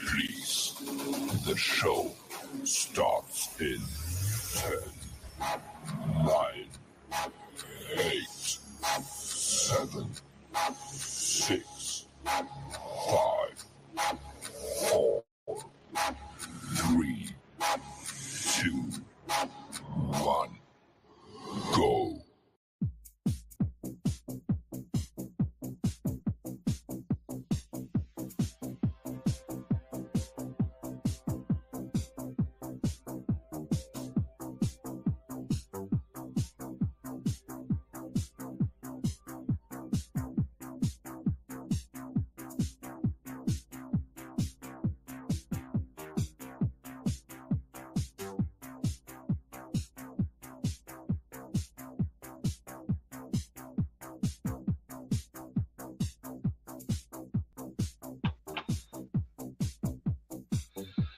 Please, the show starts in 10, 9, 8, 7, 6, 5, 4, 3, 2, 1, go.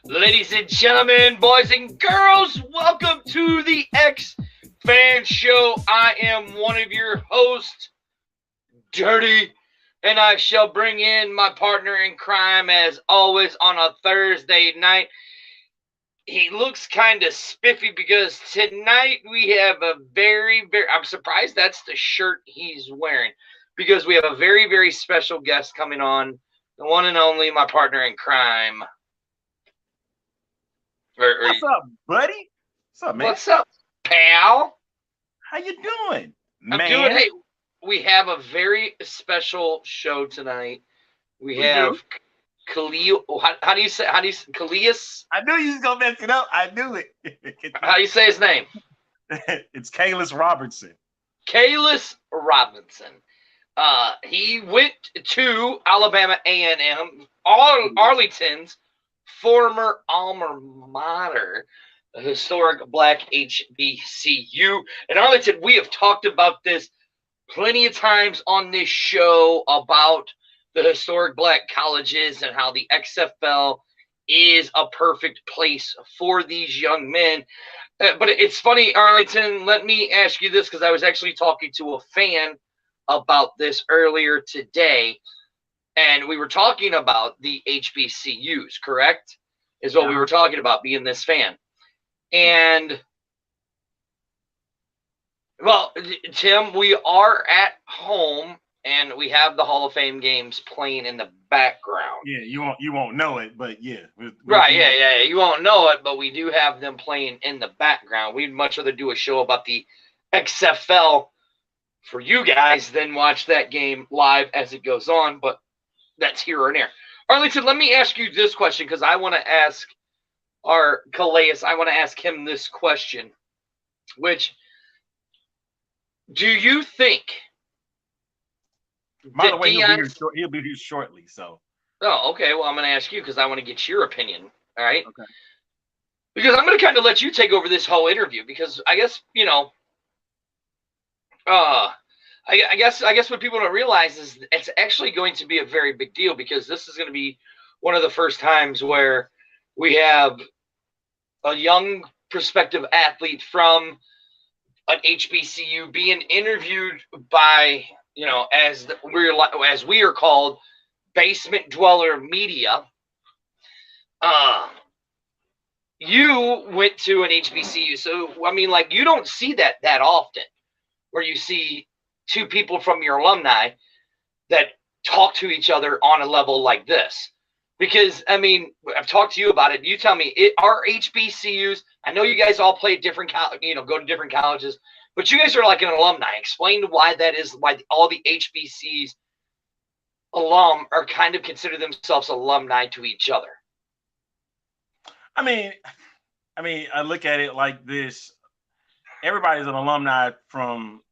Ladies and gentlemen, boys and girls, welcome to the XFL Show. I am one of your hosts, Dirty, and I shall bring in my partner in crime as always on a Thursday night. He looks kind of spiffy because tonight we have a I'm surprised that's the shirt he's wearing because we have a very, very special guest coming on, the one and only my partner in crime. What's up, buddy? What's up, man? What's up, pal? How you doing, I'm man? doing. Hey, we have a very special show tonight. We have KALIAS. How do you say KALIAS? I knew you was gonna mess it up. I knew it. How do you say his name? It's KALIAS Robertson. KALIAS Robinson. He went to Alabama A&M, Arlington's former alma mater, a historic black HBCU. And Arlington, we have talked about this plenty of times on this show about the historic black colleges and how the XFL is a perfect place for these young men. But it's funny, Arlington, let me ask you this, because I was actually talking to a fan about this earlier today. And we were talking about the HBCUs, correct? Is what we were talking about, being this fan. And, well, Tim, we are at home, and we have the Hall of Fame games playing in the background. Yeah, you won't know it, but yeah. Right, yeah. You won't know it, but we do have them playing in the background. We'd much rather do a show about the XFL for you guys than watch that game live as it goes on, but that's here or there. Arlington, let me ask you this question, because I want to ask our KALIAS, I want to ask him this question, which, do you think... By the way, he'll be here shortly, so... Oh, okay, well, I'm going to ask you, because I want to get your opinion, all right? Okay. Because I'm going to kind of let you take over this whole interview, because I guess, I guess what people don't realize is it's actually going to be a very big deal, because this is going to be one of the first times where we have a young prospective athlete from an HBCU being interviewed by, as we are called, basement dweller media. You went to an HBCU, so I mean, like, you don't see that often, where you see two people from your alumni that talk to each other on a level like this. Because, I mean, I've talked to you about it. You tell me, are HBCUs, I know you guys all play at different, go to different colleges, but you guys are like an alumni. Explain why that is, why all the HBCs alum are kind of consider themselves alumni to each other. I mean, I look at it like this. Everybody's an alumni from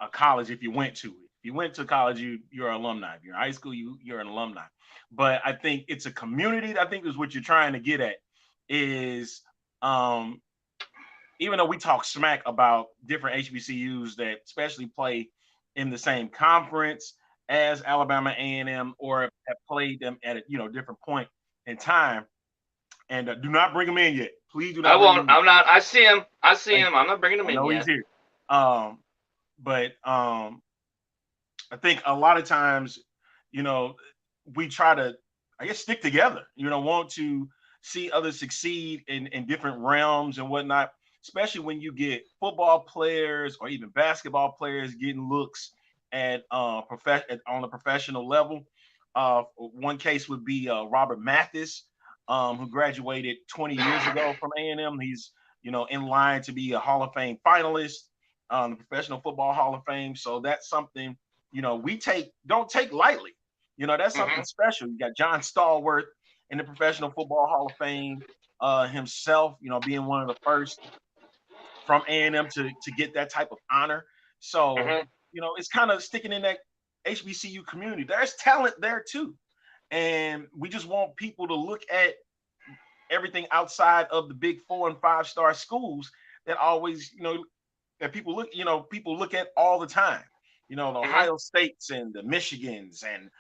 a college if you went to it. If you went to college, you're an alumni. If you're in high school, you're an alumni. But I think it's a community. I think is what you're trying to get at is even though we talk smack about different HBCUs that especially play in the same conference as Alabama A&M or have played them at a different point in time, and do not bring them in yet. Please do not. I won't. I'm not. I see him. I'm not bringing him in yet. He's here. But I think a lot of times, we try to I guess, stick together. Want to see others succeed in different realms and whatnot. Especially when you get football players or even basketball players getting looks at on a professional level. One case would be Robert Mathis, who graduated 20 years ago from A&M. He's in line to be a Hall of Fame finalist, the Professional Football Hall of Fame. So that's something we don't take lightly. That's something special. You got John Stallworth in the Professional Football Hall of Fame himself. Being one of the first from A&M to get that type of honor. So it's kind of sticking in that HBCU community. There's talent there too, and we just want people to look at everything outside of the big 4 and 5-star schools that always, that people look at all the time. The Ohio States and the Michigans, and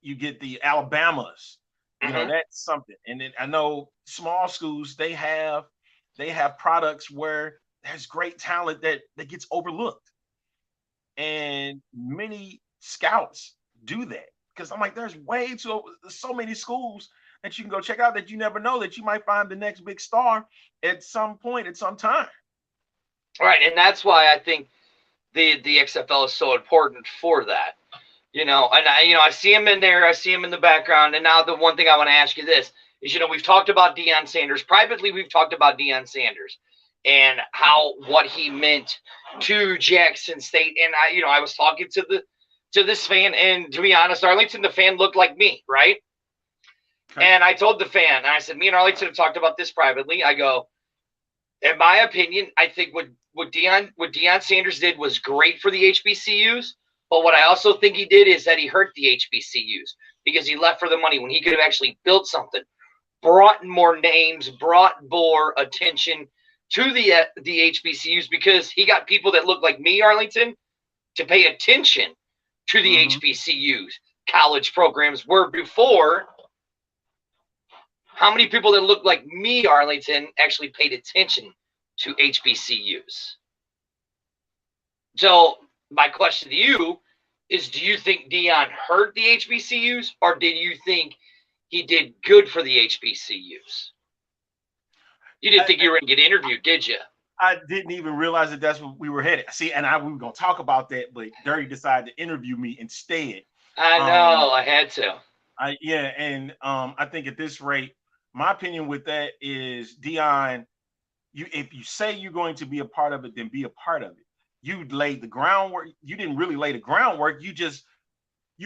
you get the Alabamas. That's something. And then I know small schools, they have products where there's great talent that gets overlooked. And many scouts do that, because I'm like, there's so many schools that you can go check out that you never know that you might find the next big star at some point, at some time. Right, and that's why I think the XFL is so important for that. And I see him in there, I see him in the background. And now the one thing I want to ask you this is, we've talked about Deion Sanders. Privately, we've talked about Deion Sanders and what he meant to Jackson State. And I was talking to this fan, and to be honest, Arlington, the fan looked like me, right? Okay. And I told the fan, and I said, me and Arlington have talked about this privately. I go, in my opinion, I think what Deion Sanders did was great for the HBCUs. But what I also think he did is that he hurt the HBCUs, because he left for the money when he could have actually built something, brought more names, brought more attention to the HBCUs, because he got people that look like me, Arlington, to pay attention to the HBCUs. College programs were before. How many people that look like me, Arlington, actually paid attention to HBCUs? So my question to you is, do you think Deion hurt the HBCUs, or did you think he did good for the HBCUs? You didn't think you were going to get interviewed, did you? I didn't even realize that that's where we were headed. See, and we were going to talk about that, but Dirty decided to interview me instead. I know, I had to. I think at this rate, my opinion with that is, Deion, if you say you're going to be a part of it, then be a part of it. You laid the groundwork. You didn't really lay the groundwork. You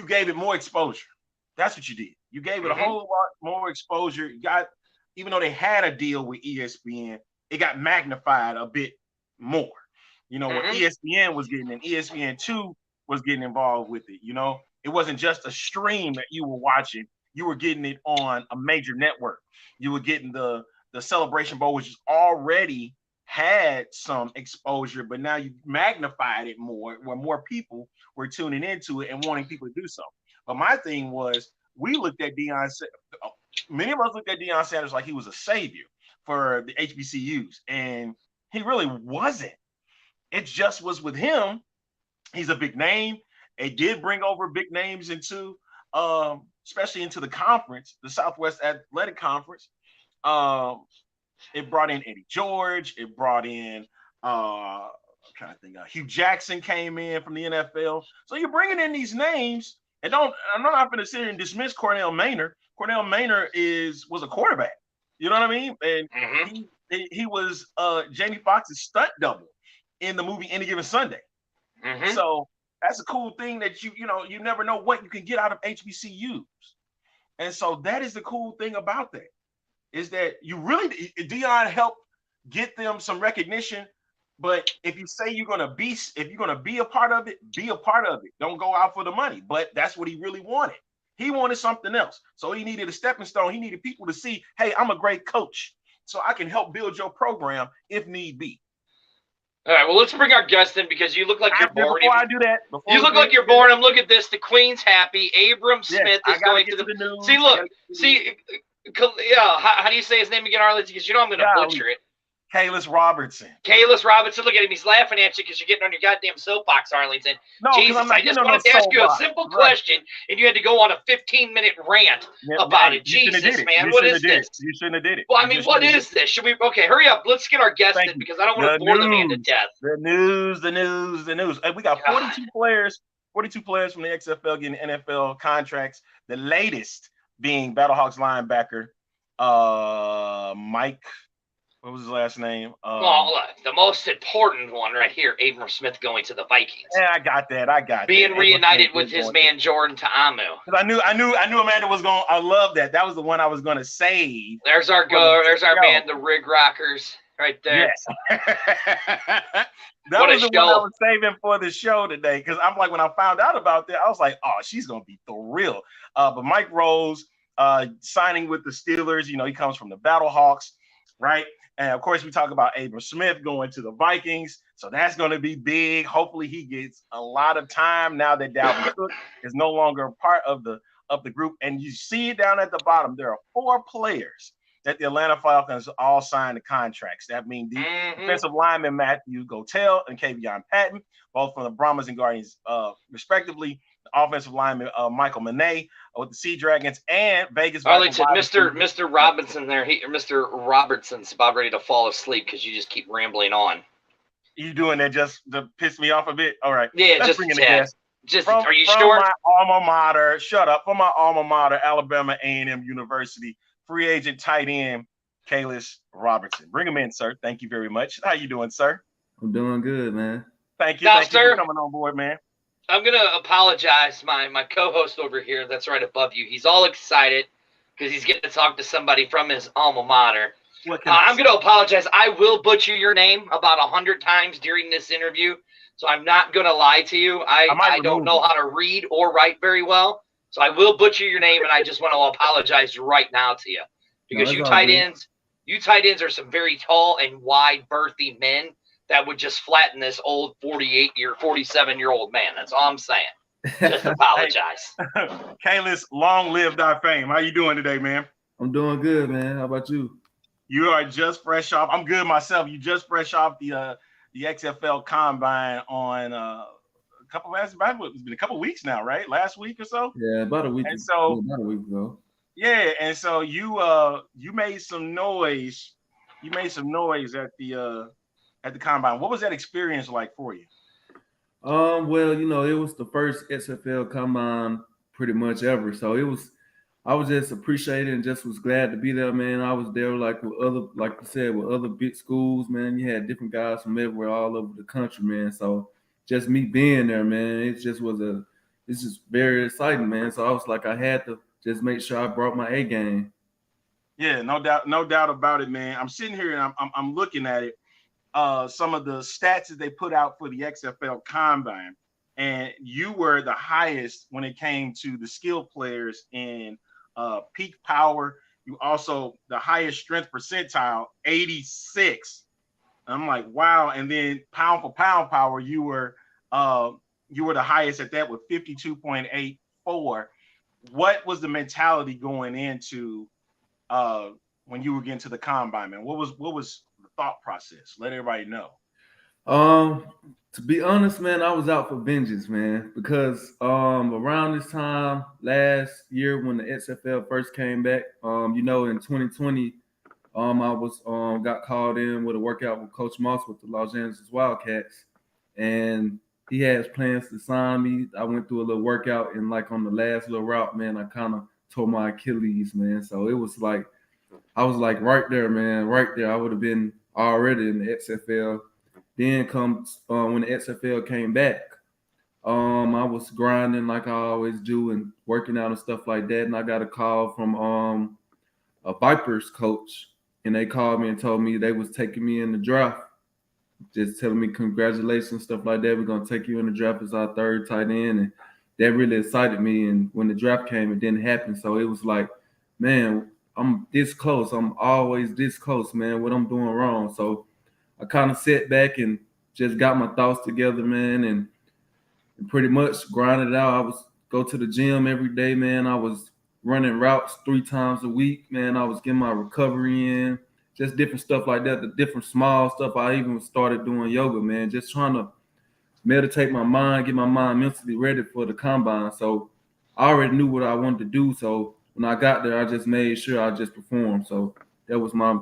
gave it more exposure. That's what you did. You gave it a whole lot more exposure. Even though they had a deal with ESPN, it got magnified a bit more. What ESPN was getting, and ESPN2 was getting involved with it. It wasn't just a stream that you were watching. You were getting it on a major network. You were getting the Celebration Bowl, which already had some exposure, but now you magnified it more, where more people were tuning into it and wanting people to do so. But my thing was, many of us looked at Deion Sanders like he was a savior for the HBCUs, and he really wasn't. It just was with him. He's a big name. It did bring over big names into, especially into the conference, the Southwest Athletic Conference. It brought in Eddie George. It brought in, I'm trying to think, Hugh Jackson came in from the NFL. So you're bringing in these names, and I'm not going to sit here and dismiss Cornell Maynor. Cornell Maynor was a quarterback. You know what I mean? And he was Jamie Foxx's stunt double in the movie Any Given Sunday. So that's a cool thing that you never know what you can get out of HBCUs. And so that is the cool thing about that, is that Deion helped get them some recognition. But if you say you're gonna be a part of it, be a part of it. Don't go out for the money. But that's what he really wanted. He wanted something else. So he needed a stepping stone. He needed people to see, hey, I'm a great coach, so I can help build your program if need be. All right, well, let's bring our guest in, because you look like you're bored. Before I do that, you look like you're bored. Look at this. The Queen's happy. Abram Smith is going to the news. See, look. See, how do you say his name again, Arlington? Because I'm going to butcher it. KALIAS Robertson. KALIAS Robertson, look at him. He's laughing at you because you're getting on your goddamn soapbox, Arlington. No, Jesus, I'm not I just getting on wanted no to ask you a soapbox. simple Right. question, and you had to go on a 15-minute rant about it. Jesus, man, what is this? You shouldn't have did it. Well, I mean, what is this? Should we? Okay, hurry up. Let's get our guest in because I don't want to bore the man to death. The news. Hey, we got 42 players from the XFL getting NFL contracts. The latest being Battlehawks linebacker Mike. What was his last name? Well, look, the most important one right here, Abram Smith going to the Vikings. Yeah, I got that. Being reunited with his man Jordan Ta'amu. I knew Amanda was going. I love that. That was the one I was going to save. There's our man, the Rig Rockers, right there. Yes. That was the one I was saving for the show today because I'm like, when I found out about that, I was like, oh, she's gonna be thrilled. But Mike Rose signing with the Steelers. You know, he comes from the Battlehawks, right? And of course, we talk about Abram Smith going to the Vikings. So that's going to be big. Hopefully he gets a lot of time now that Dalvin Cook is no longer a part of the group. And you see it down at the bottom. There are 4 players that the Atlanta Falcons all signed the contracts. That means the defensive lineman Matthew Gotel and Kavion Patton, both from the Brahmas and Guardians, respectively. The offensive lineman Michael Manet with the Sea Dragons and Vegas. Arlington, Mr. Robinson there. Mr. Robertson's about ready to fall asleep because you just keep rambling on. You doing that just to piss me off a bit? All right. Yeah, let's just bring in the guest. Are you sure? From my alma mater, shut up. From my alma mater, Alabama A&M University, free agent tight end, KALIAS Robertson. Bring him in, sir. Thank you very much. How you doing, sir? I'm doing good, man. Thank you. Thank you for coming on board, man. I'm going to apologize. My co-host over here that's right above you, he's all excited because he's getting to talk to somebody from his alma mater. I'm going to apologize. I will butcher your name about 100 times during this interview, so I'm not going to lie to you. I don't know how to read or write very well, so I will butcher your name, and I just want to apologize right now to you because you tight ends are some very tall and wide, berthy men that would just flatten this old 47-year-old man. That's all I'm saying. Just apologize. KALIAS, long live thy fame. How you doing today, man? I'm doing good, man. How about you? You are just fresh off. I'm good myself. You just fresh off the XFL Combine on it's been a couple weeks now, right? Last week or so? Yeah, about a week. And so about a week ago. Yeah, and so you made some noise. You made some noise at the Combine. What was that experience like for you? Well, it was the first XFL Combine pretty much ever. So I was just appreciated and just was glad to be there, man. I was there like you said, with other big schools, man. You had different guys from everywhere all over the country, man. So just me being there, man, it's just very exciting, man. So I was like, I had to just make sure I brought my A game. Yeah, no doubt about it, man. I'm sitting here and I'm looking at it. Some of the stats that they put out for the XFL Combine, and you were the highest when it came to the skilled players in peak power. You also the highest strength percentile, 86. I'm like, wow. And then pound for pound power, you were the highest at that with 52.84. What was the mentality going into when you were getting to the Combine, man? What was the thought process? Let everybody know. To be honest, man, I was out for vengeance, man, because around this time last year when the XFL first came back, in 2020, I was got called in with a workout with Coach Moss with the Los Angeles Wildcats, and he has plans to sign me. I went through a little workout, and like on the last little route, man, I kind of tore my Achilles, man. So it was like I was like right there, man, right there. I would have been already in the XFL. Then comes when the XFL came back, I was grinding like I always do and working out and stuff like that. And I got a call from a Vipers coach, and they called me and told me they was taking me in the draft, just telling me congratulations, stuff like that. We're gonna take you in the draft as our third tight end, and that really excited me. And when the draft came, it didn't happen. So it was like, man, I'm this close. I'm always this close, man. What I'm doing wrong. So I kind of sat back and just got my thoughts together, man, and pretty much grinded out. I was go to the gym every day, man. I was running routes 3 times a week, man. I was getting my recovery in, just different stuff like that, the different small stuff. I even started doing yoga, man, just trying to meditate my mind, get my mind mentally ready for the combine. So I already knew what I wanted to do. So when I got there, I just made sure I just performed. So that was my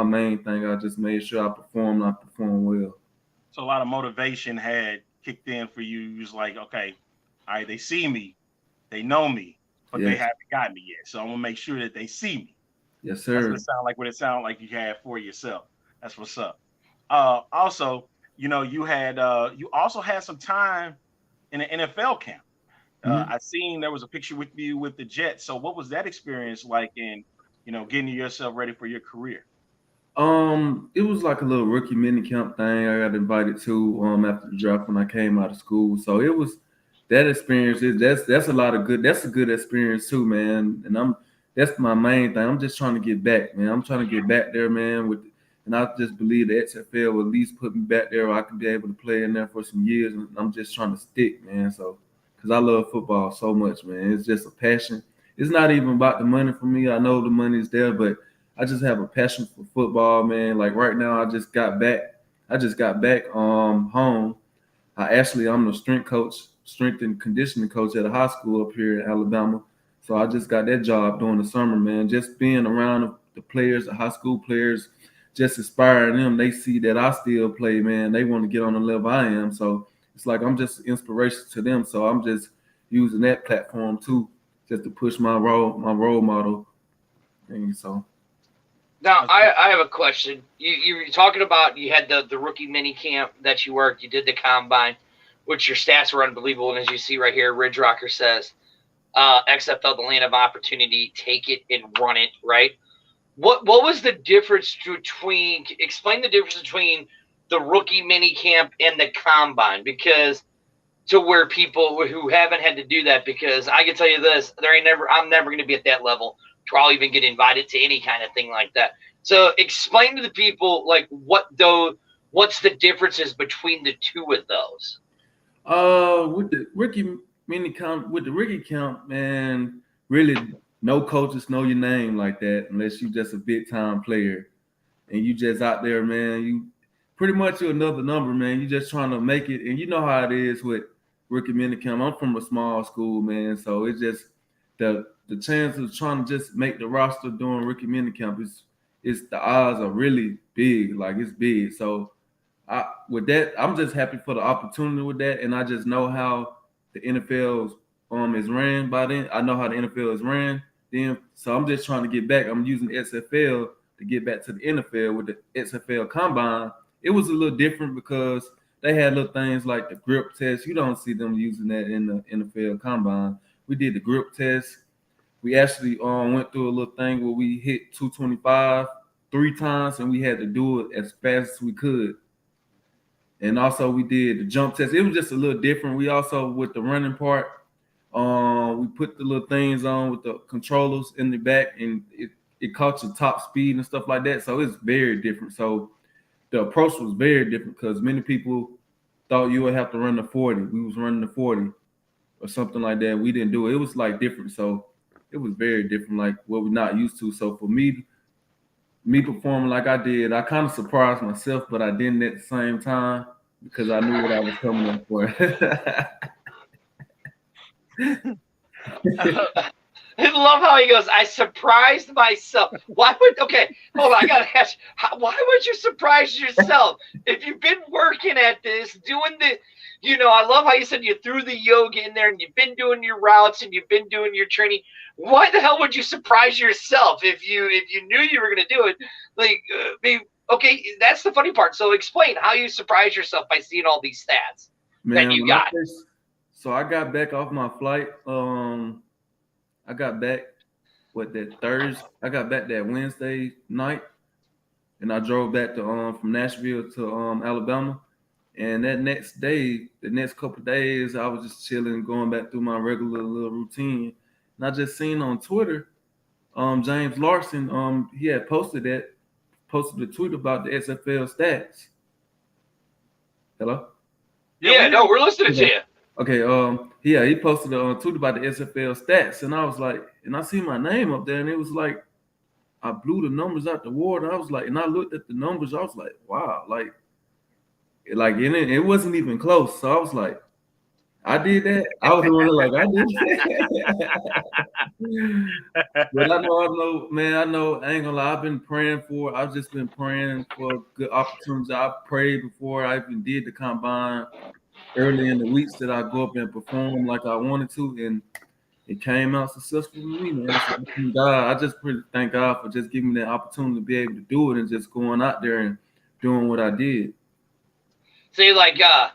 main thing. I just made sure I performed. I performed well. So a lot of motivation had kicked in for you. You was like, okay, all right, they see me, they know me, but they haven't got me yet. So I'm gonna make sure that they see me. Yes, sir. That's what it sounded like you had for yourself. That's what's up. Also, you also had some time in an NFL camp. I seen there was a picture with you with the Jets. So what was that experience like in, getting yourself ready for your career? It was like a little rookie mini camp thing I got invited to after the draft when I came out of school. So it was that experience that's a lot of good. That's a good experience too, man. And that's my main thing. I'm just trying to get back, man. I'm trying to get back there, man. And I just believe the XFL will at least put me back there where I can be able to play in there for some years. And I'm just trying to stick, man. So because I love football so much, man. It's just a passion. It's not even about the money for me. I know the money is there, but I just have a passion for football, man. Like right now, I just got back home. I'm the strength and conditioning coach at a high school up here in Alabama. So I just got that job during the summer, man. Just being around the players, the high school players, just inspiring them. They see that I still play, man. They want to get on the level I am. So it's like I'm just inspiration to them. So I'm just using that platform too, just to push my role model. And so. Now, I have a question. You were talking about you had the rookie mini camp that you worked. You did the combine, which your stats were unbelievable. And as you see right here, Ridge Rocker says, XFL, the land of opportunity, take it and run it, right? What was the difference explain the difference between the rookie mini camp and the combine? Because to where people who haven't had to do that, because I can tell you this, I'm never going to be at that level. I'll even get invited to any kind of thing like that. So explain to the people like what's the differences between the two of those? With the rookie camp, man, really no coaches know your name like that unless you just a big time player and you just out there, man. You pretty much you're another number, man. You just trying to make it, and you know how it is with rookie mini camp. I'm from a small school, man, so it's just the chance of trying to just make the roster during rookie minicamp is the odds are really big, like it's big. So with that, I'm just happy for the opportunity with that, and I just know how the NFL is ran by then. I know how the NFL is ran then, so I'm just trying to get back. I'm using the XFL to get back to the NFL with the XFL Combine. It was a little different because they had little things like the grip test. You don't see them using that in the NFL Combine. We did the grip test. We actually went through a little thing where we hit 225 3 times, and we had to do it as fast as we could. And also we did the jump test. It was just a little different. We also, with the running part, we put the little things on with the controllers in the back, and it caught your top speed and stuff like that. So it's very different. So the approach was very different because many people thought you would have to run the 40. We was running the 40 or something like that. We didn't do it. It was like different. So it was very different, like what we're not used to. So for me performing like I did, I kind of surprised myself, but I didn't at the same time because I knew what I was coming in for. I love how he goes, I surprised myself. Okay, hold on, I gotta ask, why would you surprise yourself? If you've been working at this, doing I love how you said you threw the yoga in there and you've been doing your routes and you've been doing your training. Why the hell would you surprise yourself if you knew you were going to do it? Okay, that's the funny part. So explain how you surprise yourself by seeing all these stats that you got. So I got back off my flight. I got back Thursday. I got back that Wednesday night, and I drove back to from Nashville to Alabama. And that next day, the next couple of days, I was just chilling, going back through my regular little routine. And I just seen on Twitter, James Larson, he had posted a tweet about the XFL stats. Hello? Yeah, no, we're listening to you. Okay, he posted a tweet about the XFL stats, and I was like, and I see my name up there, and it was like I blew the numbers out the water. I was like, and I looked at the numbers. I was like, wow, like it wasn't even close. So I was like, I did that. I was really like, I did that. But I know, man. I know. I ain't gonna lie. I've been praying for. I've just been praying for good opportunities. I prayed before I even did the combine early in the weeks that I go up and perform like I wanted to, and it came out successful for me, man. So I just really thank God for just giving me that opportunity to be able to do it and just going out there and doing what I did. See, like, are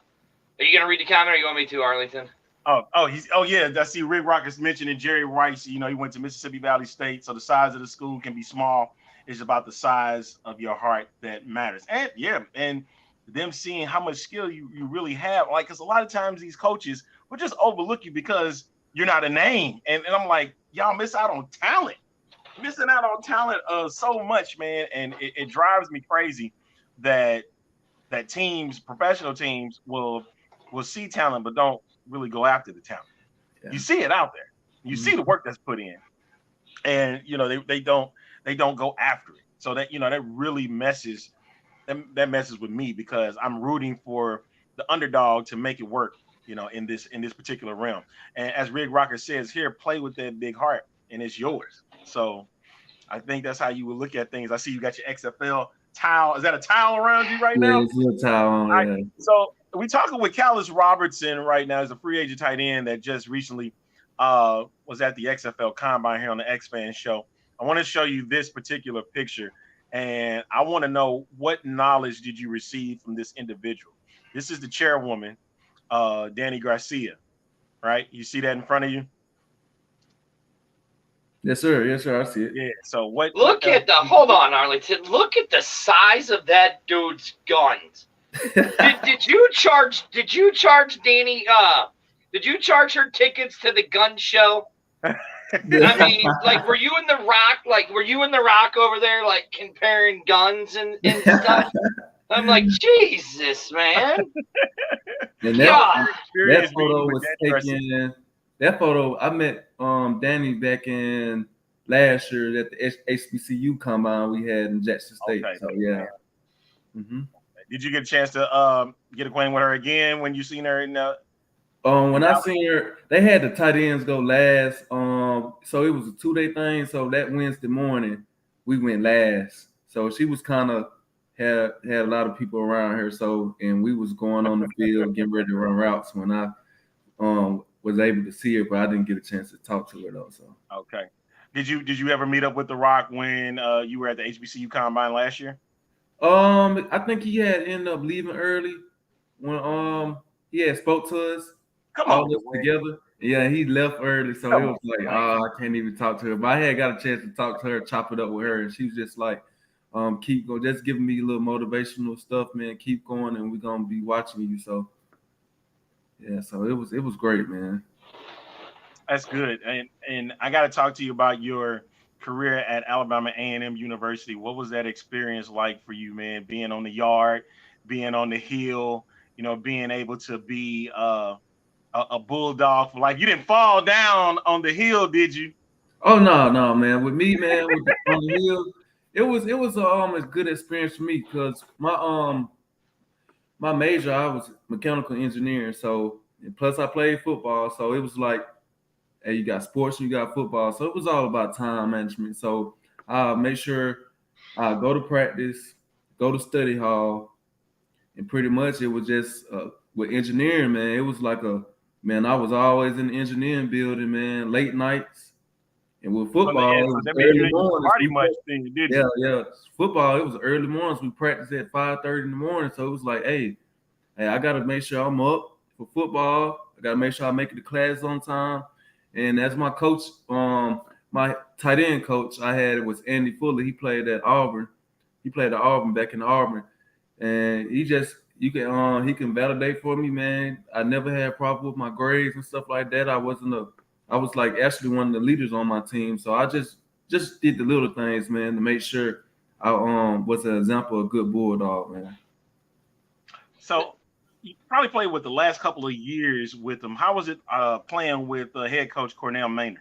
you gonna read the comment, or you want me to, Arlington? Yeah. I see Rick Rockets mentioning Jerry Rice. You know, he went to Mississippi Valley State, so the size of the school can be small. It's about the size of your heart that matters. And and them seeing how much skill you really have. Like, because a lot of times these coaches will just overlook you because you're not a name. And I'm like, y'all miss out on talent. Missing out on talent so much, man. And it drives me crazy that teams, professional teams, will see talent but don't really go after the talent. Yeah. You see it out there. You see the work that's put in, and you know they don't go after it. So that that really messes with me, because I'm rooting for the underdog to make it work. In this particular realm. And as Rick Rocker says here, play with that big heart, and it's yours. So I think that's how you would look at things. I see you got your XFL towel. Is that a towel around you right now? Yeah, it's a towel. Yeah. So we talking with KALIAS Robertson right now. He's a free agent tight end that just recently was at the XFL Combine here on the X-Fan Show. I want to show you this particular picture, and I want to know, what knowledge did you receive from this individual? This is the chairwoman, Danny Garcia, right? You see that in front of you? Yes, sir. Yes, sir. I see it. Yeah. So what? Look at hold on, Arlington. Look at the size of that dude's guns. did you charge Danny? Did you charge her tickets to the gun show? I mean, like, were you in the Rock? Like, were you in the Rock over there, like, comparing guns and stuff? I'm like, Jesus, man. And that photo was taken. That photo, I met Danny back in last year at the HBCU combine we had in Jackson State. Okay. So yeah. Mm-hmm. Did you get a chance to get acquainted with her again when you seen her in when I seen her, they had the tight ends go last. So it was a 2-day thing. So that Wednesday morning, we went last. So she was kind of had a lot of people around her. So, and we was going on the field getting ready to run routes when I was able to see her, but I didn't get a chance to talk to her though. So okay. Did you ever meet up with The Rock when you were at the HBCU Combine last year? I think he had ended up leaving early when he had spoke to us. Come on, together. Yeah, he left early, so it was like, I can't even talk to her. But I had got a chance to talk to her, chop it up with her, and she was just like, keep going, just giving me a little motivational stuff, man. Keep going, and we're gonna be watching you. So yeah, so it was great, man. That's good. And I got to talk to you about your career at Alabama A&M University. What was that experience like for you, man? Being on the yard, being on the hill, being able to be a bulldog for, like, you didn't fall down on the hill, did you? Oh no, man. With me, man, on the hill, it was a good experience for me, because my major, I was mechanical engineering, so, and plus I played football, so it was like, hey, you got sports, you got football, so it was all about time management. So I make sure I go to practice, go to study hall, and pretty much it was just with engineering, man. It was like I was always in the engineering building, man, late nights. And with football, it was early mornings. Yeah. Football, it was early mornings. We practiced at 5:30 in the morning. So it was like, hey, I got to make sure I'm up for football. I got to make sure I make it to class on time. And as my coach, my tight end coach I had was Andy Fuller. He played at Auburn. He played at Auburn, back in Auburn. And he can validate for me, man. I never had a problem with my grades and stuff like that. I was like actually one of the leaders on my team. So I just did the little things, man, to make sure I was an example of a good bulldog, man. So you probably played with the last couple of years with them. How was it playing with head coach Cornell Maynard?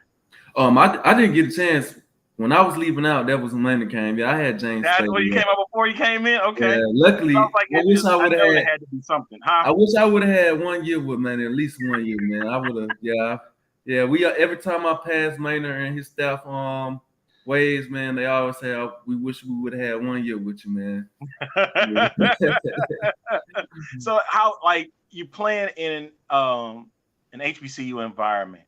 I didn't get a chance when I was leaving out, that was when that came. Yeah, I had James. That's when you came up before you came in. Okay. Yeah, luckily, Sounds like I wish I would have it had. had to be something, huh? I wish I would have had 1 year with man, at least 1 year, man. I would have. Yeah. We every time I pass Maynard and his staff ways, man, they always say, oh, we wish we would have had 1 year with you, man. So how like you playing in an HBCU environment?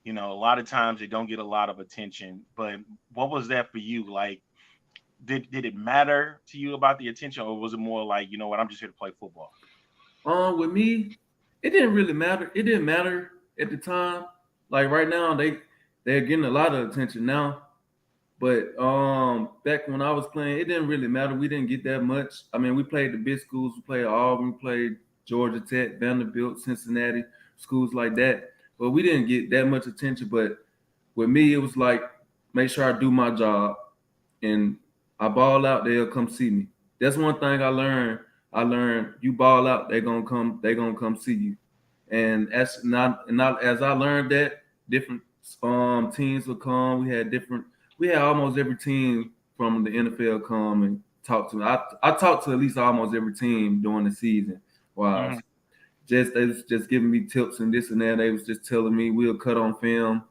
You know, a lot of times it don't get a lot of attention, but what was that for you? Like, did it matter to you about the attention, or was it more like, you know what, I'm just here to play football? With me, it didn't really matter. It didn't matter at the time. Like right now, they're getting a lot of attention now. But back when I was playing, it didn't really matter. We didn't get that much. I mean, we played the big schools. We played Auburn, we played Georgia Tech, Vanderbilt, Cincinnati, schools like that. But we didn't get that much attention. But with me, it was like, make sure I do my job. And I ball out, they'll come see me. That's one thing I learned. You ball out, they're gonna come see you. And as I learned that, different teams would come. We had almost every team from the NFL come and talk to me. I talked to at least almost every team during the season. Wow. They was just giving me tips and this and that. They was just telling me we'll cut on film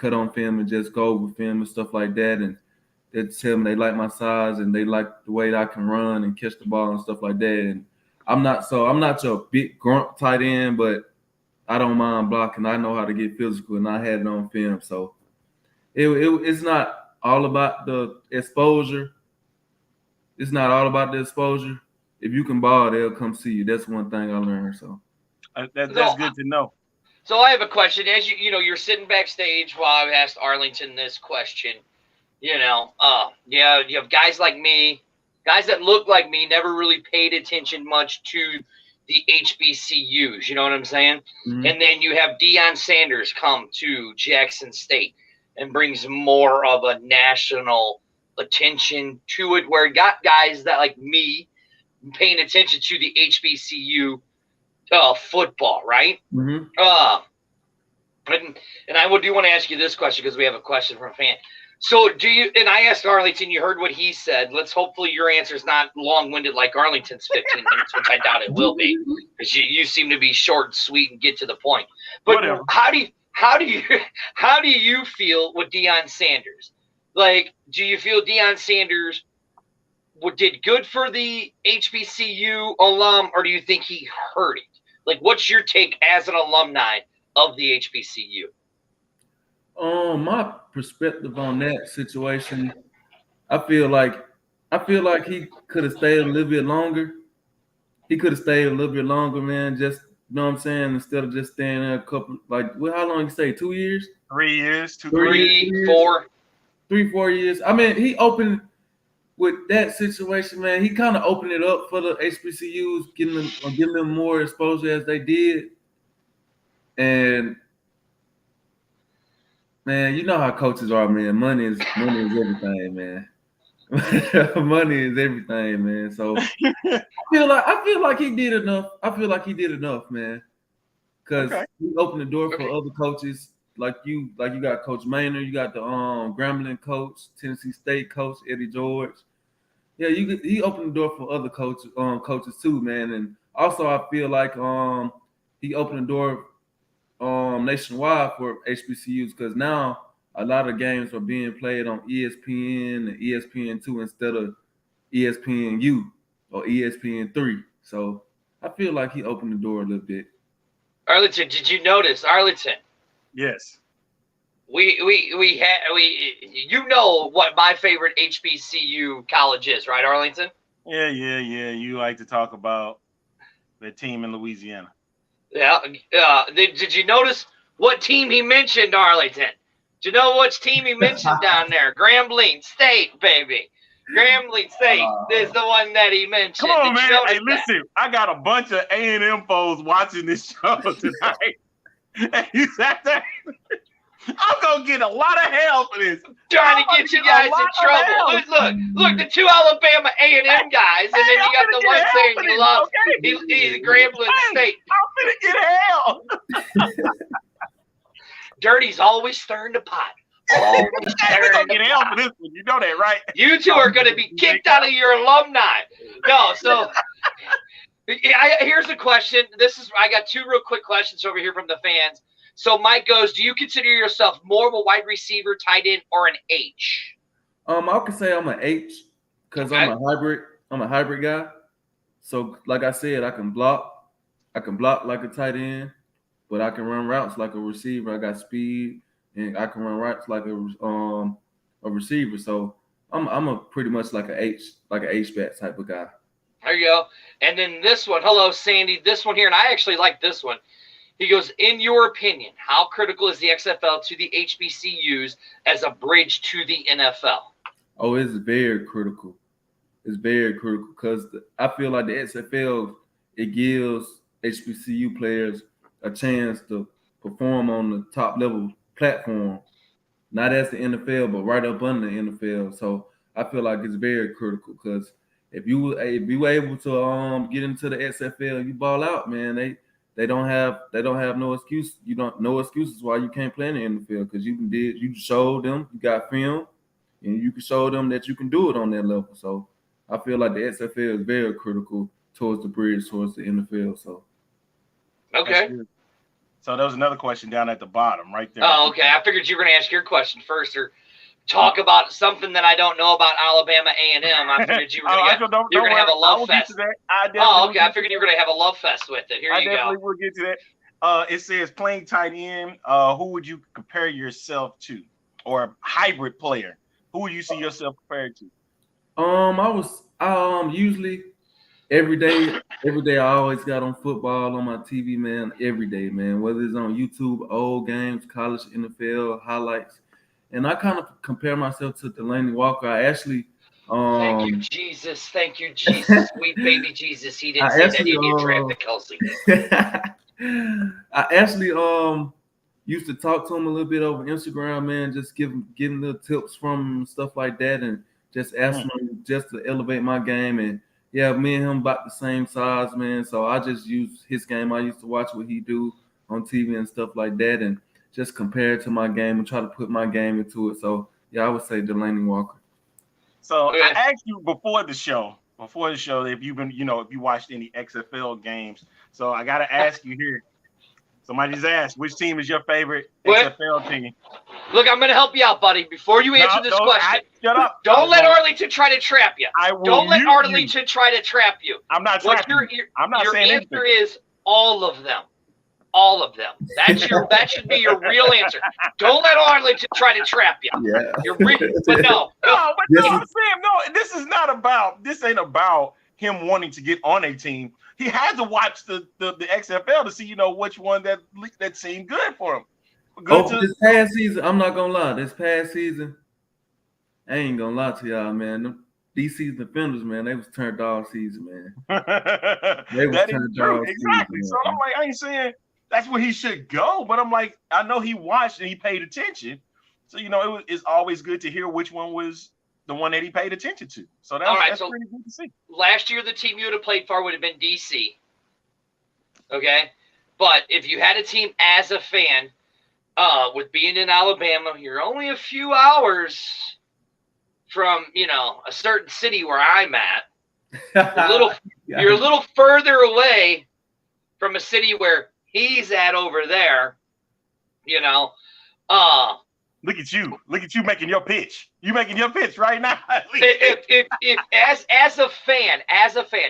and just go over film and stuff like that. And they tell me they like my size and they like the way that I can run and catch the ball and stuff like that. And I'm not your big grunt tight end, but I don't mind blocking. I know how to get physical and I had it on film. So it's not all about the exposure. It's not all about the exposure. If you can ball, they'll come see you. That's one thing I learned. So that's good to know. So I have a question. As you're sitting backstage while I asked Arlington this question. You have guys like me, guys that look like me, never really paid attention much to the HBCUs. You know what I'm saying? Mm-hmm. And then you have Deion Sanders come to Jackson State and brings more of a national attention to it, where it got guys that like me paying attention to the HBCU football, right? Mm-hmm. And I do want to ask you this question because we have a question from a fan. So and I asked Arlington, you heard what he said. Hopefully your answer is not long-winded like Arlington's 15 minutes, which I doubt it will be, because you seem to be short and sweet and get to the point. But whatever. How do you feel with Deion Sanders? Like, do you feel Deion Sanders did good for the HBCU alum, or do you think he hurt it? Like, what's your take as an alumni of the HBCU? My perspective on that situation, I feel like he could have stayed a little bit longer. Man. Just, you know what I'm saying? Instead of just staying there a couple, how long you stay? 2 years? 3 years? 3, 4. 3, 4 years. I mean, he opened with that situation, man. He kind of opened it up for the HBCUs, giving them more exposure as they did. And man, you know how coaches are, man. Money is everything, man. Money is everything, man. So I feel like he did enough. Man. Because he opened the door for other coaches. Like you got Coach Maynard, you got the Grambling coach, Tennessee State coach, Eddie George. Yeah, he opened the door for other coaches too, man. And also I feel like he opened the door nationwide for HBCUs, because now a lot of games are being played on ESPN and ESPN2 instead of ESPNU or ESPN3. So I feel like he opened the door a little bit. Arlington, did you notice? Arlington. Yes. You know what my favorite HBCU college is, right, Arlington? Yeah. You like to talk about the team in Louisiana. Yeah. Did you notice what team he mentioned, Arlington? Do you know which team he mentioned down there? Grambling State, baby. Grambling State is the one that he mentioned. Come on, man. Hey, listen, I got a bunch of A&M foes watching this show tonight. And you sat there. I'm going to get a lot of hell for this. Trying to get you guys in trouble. Look, the two Alabama A&M guys, and then you got the one saying you love. He's Grambling State. I'm going to get hell. Dirty's always stirring the pot. Always We're gonna get hell for this one. You know that, right? You two are going to be kicked out of your alumni. No, so here's a question. I got two real quick questions over here from the fans. So Mike goes, do you consider yourself more of a wide receiver, tight end, or an H? I could say I'm an H because Okay. I'm a hybrid. I'm a hybrid guy. So like I said, I can block. I can block like a tight end, but I can run routes like a receiver. I got speed, and I can run routes like a receiver. So I'm a pretty much like a H-back type of guy. There you go. And then this one, hello, Sandy. This one here, and I actually like this one. He goes, in your opinion, how critical is the XFL to the HBCUs as a bridge to the NFL? Oh, it's very critical. It's very critical because I feel like the XFL, it gives HBCU players a chance to perform on the top level platform, not as the NFL, but right up under the NFL. So I feel like it's very critical because if you were able to get into the XFL, you ball out, man. They don't have no excuse. No excuses why you can't play in the NFL because you showed them, you got film, and you can show them that you can do it on that level. So I feel like the XFL is very critical towards the bridge towards the NFL. So okay. So there was another question down at the bottom, right there. Oh, okay. I figured you were going to ask your question first, or talk about something that I don't know about Alabama A&M. I figured you were going to have a love fest. Okay. I figured you were going to have a love fest with it. Here you go. I definitely will get to that. It says playing tight end. Who would you compare yourself to, or a hybrid player? Who would you see yourself compared to? I usually every day I always got on football on my TV, man. Every day, man. Whether it's on YouTube, old games, college, NFL highlights. And I kind of compare myself to Delaney Walker. I actually thank you, Jesus. Thank you, Jesus. Sweet baby Jesus. He didn't say that he didn't draft Kelsey. I actually used to talk to him a little bit over Instagram, man, just getting little tips from him and stuff like that, and just asking him just to elevate my game. And yeah, me and him about the same size, man. So I just use his game. I used to watch what he do on TV and stuff like that, and just compare it to my game and try to put my game into it. So yeah, I would say Delaney Walker. So I asked you before the show if you've been, if you watched any XFL games. So I got to ask you here. Somebody just asked, which team is your favorite XFL team? Look, I'm going to help you out, buddy. Before you answer this question, shut up. Don't let Arlington try to trap you. Don't let Arlington try to trap you. I'm not trapping you. I'm not saying anything. Your answer is all of them. All of them. That should be your real answer. Don't let Arlington try to trap you. Yeah. But no. I'm saying no. This ain't about him wanting to get on a team. He had to watch the XFL to see, which one that seemed good for him. This past season, I'm not gonna lie. This past season, I ain't gonna lie to y'all, man. Them DC defenders, man, they was turned all season, man. They was turned all season. Exactly. So I'm like, I ain't saying that's where he should go, but I'm like, I know he watched and he paid attention. So it's always good to hear which one was the one that he paid attention to. So that's pretty good to see. Last year, the team you would have played for would have been DC. Okay? But if you had a team as a fan, with being in Alabama, you're only a few hours from, a certain city where I'm at. You're a little further away from a city where he's at over there, Look at you making your pitch. You making your pitch right now. if as a fan,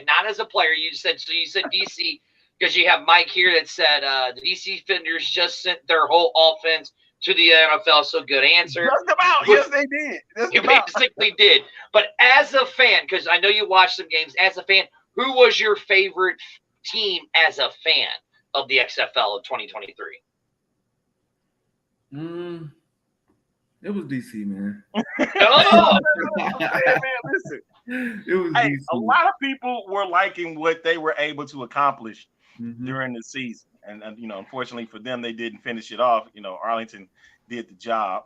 not as a player, you said DC because you have Mike here that said the DC Defenders just sent their whole offense to the NFL. So good answer. Just about. Yes, they did. You basically did. But as a fan, because I know you watched some games, as a fan, who was your favorite team as a fan of the XFL of 2023? It was DC, man. Oh! Man, listen. It was DC. A lot of people were liking what they were able to accomplish during the season. And unfortunately for them, they didn't finish it off. Arlington did the job.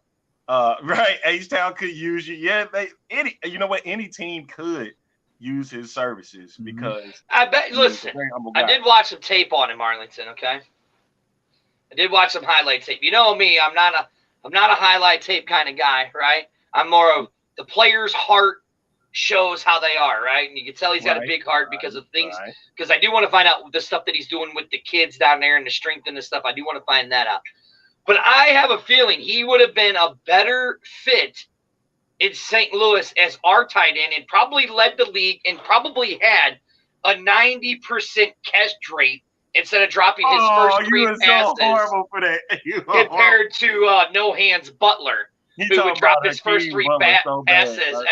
Right. H-Town could use you. Yeah, any team could use his services because I bet. Listen, I did watch some tape on him, Arlington. Okay, I did watch some highlight tape. You know me, I'm not I'm not a highlight tape kind of guy, right? I'm more of the player's heart shows how they are, right? And you can tell he's got a big heart because of things. Because I do want to find out the stuff that he's doing with the kids down there and the strength and the stuff. I do want to find that out. But I have a feeling he would have been a better fit in St. Louis as our tight end and probably led the league and probably had a 90% catch rate instead of dropping his first 3 passes. So horrible for that. Compared to No Hands Butler, who would drop his first 3 passes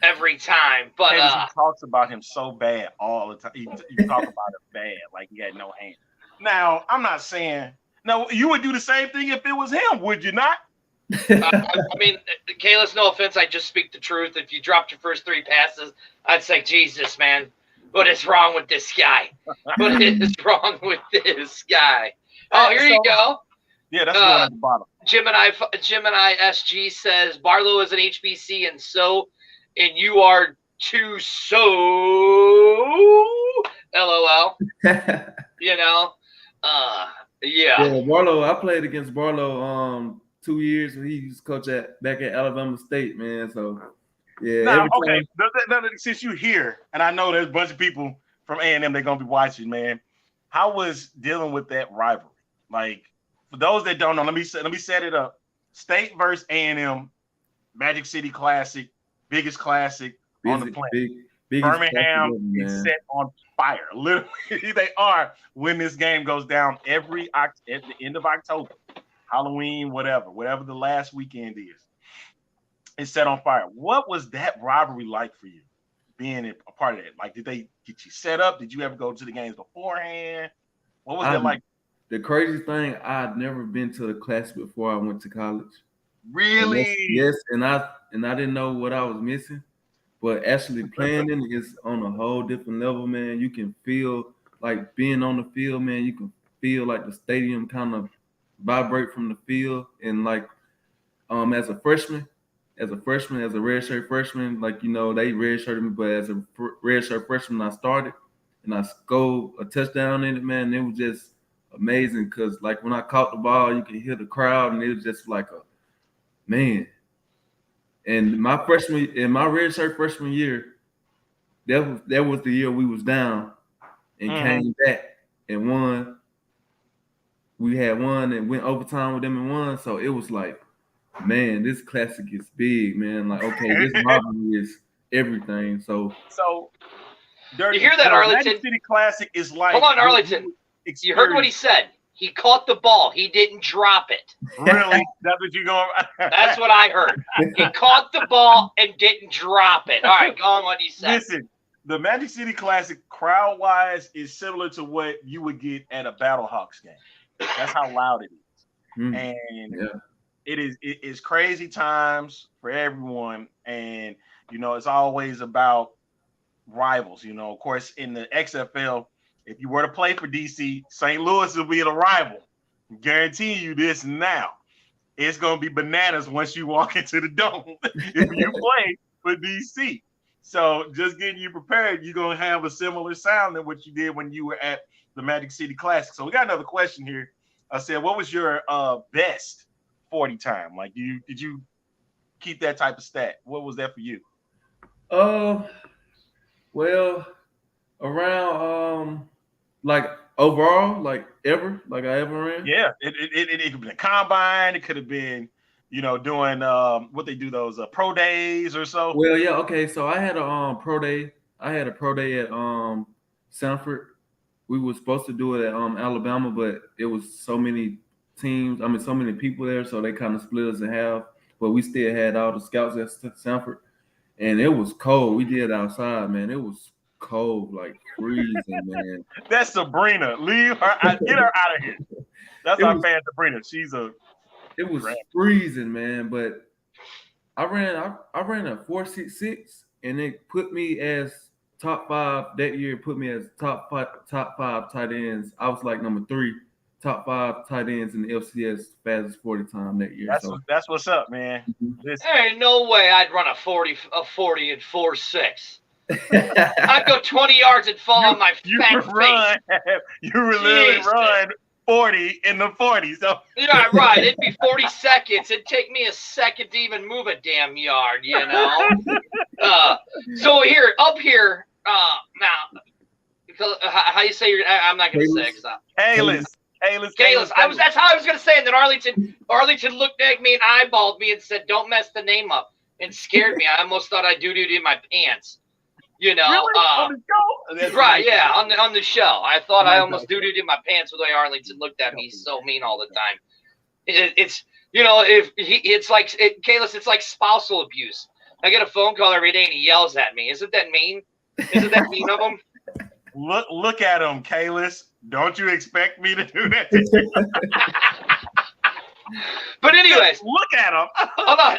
every time. But he talks about him so bad all the time. He talk about it bad, like he had no hands. Now, I'm not saying no. You would do the same thing if it was him, would you not? I mean, KALIAS, no offense, I just speak the truth. If you dropped your first 3 passes, I'd say, Jesus, man, what is wrong with this guy? What is wrong with this guy? Oh, here you go. Yeah, that's going at the bottom. Gemini SG says Barlow is an HBC and you are too LOL. Yeah. Yeah, Barlow. I played against Barlow 2 years when he used to coach back at Alabama State, man. So yeah. Now, okay, since you're here, and I know there's a bunch of people from A&M they're gonna be watching, man. How was dealing with that rivalry? Like, for those that don't know, let me set it up. State versus A&M, Magic City Classic, biggest classic on the planet. Birmingham is set on fire. Literally, they are when this game goes down at the end of October, Halloween, whatever the last weekend is. It's set on fire. What was that rivalry like for you, being a part of that? Like, did they get you set up? Did you ever go to the games beforehand? What was that like? The crazy thing, I'd never been to the class before I went to college. Really? Yes, and I didn't know what I was missing. But actually playing in is on a whole different level, man. You can feel like being on the field, man. You can feel like the stadium kind of vibrate from the field. And like as a redshirt freshman, like, you know, they redshirted me, but as a redshirt freshman, I started and I scored a touchdown in it, man. It was just amazing because, like, when I caught the ball, you could hear the crowd, and it was just like man. And my redshirt freshman year, that was the year we was down and came back and won. We had won and went overtime with them and won. So it was like, man, this classic is big, man. Like, okay, this rivalry is everything. So you hear that, Arlington? Magic City Classic is like. Hold on, Arlington. You heard what he said. He caught the ball. He didn't drop it. Really? That's what you're going. That's what I heard. He caught the ball and didn't drop it. All right, go on what he said. Listen, the Magic City Classic, crowd-wise, is similar to what you would get at a Battlehawks game. That's how loud it is. And it is crazy times for everyone. And, you know, it's always about rivals. You know, of course, in the XFL, if you were to play for DC, St. Louis will be a rival. I'm guaranteeing you this now. It's going to be bananas once you walk into the dome if you play for DC. So just getting you prepared, you're going to have a similar sound than what you did when you were at the Magic City Classic. So we got another question here. I said, what was your best 40 time? Like, did you keep that type of stat? What was that for you? Well, around like overall, like ever, like I ever ran. Yeah, it could have been a combine. It could have been, you know, doing what they do, those pro days or so. Well, yeah, okay. So I had a pro day. I had a pro day at Sanford. We were supposed to do it at Alabama, but it was so many teams. I mean, so many people there, so they kind of split us in half. But we still had all the scouts at Sanford, and it was cold. We did it outside, man. It was cold, like freezing, man. That's Sabrina. Leave her. Get her out of here. That's our fan, Sabrina. It was freezing, man. But I ran a 4.66, and it put me as top 5 that year. Put me as top five tight ends. I was like number 3, top 5 tight ends in the FCS fastest 40 time that year. That's what's up, man. There ain't no way I'd run a 40 and 4.6. I'd go 20 yards and fall on my fat face. You were literally run 40 in the 40. So yeah, right. It'd be 40 seconds. It'd take me a second to even move a damn yard, you know. So up here, now, because how you say I'm not gonna say it because KALIAS. that's how I was gonna say it. And then Arlington looked at me and eyeballed me and said, "Don't mess the name up," and scared me. I almost thought I doo-dooed in my pants. You know, Really? On the show? right? Yeah, on the show. I thought I almost doo-dooed in my pants with the way Arlington looked at me. He's so mean all the time. It's you know, it's like KALIAS, it's like spousal abuse. I get a phone call every day and he yells at me. Isn't that mean? Isn't that mean of him? Look at him, KALIAS. Don't you expect me to do that? But anyways, look at him. Hold on.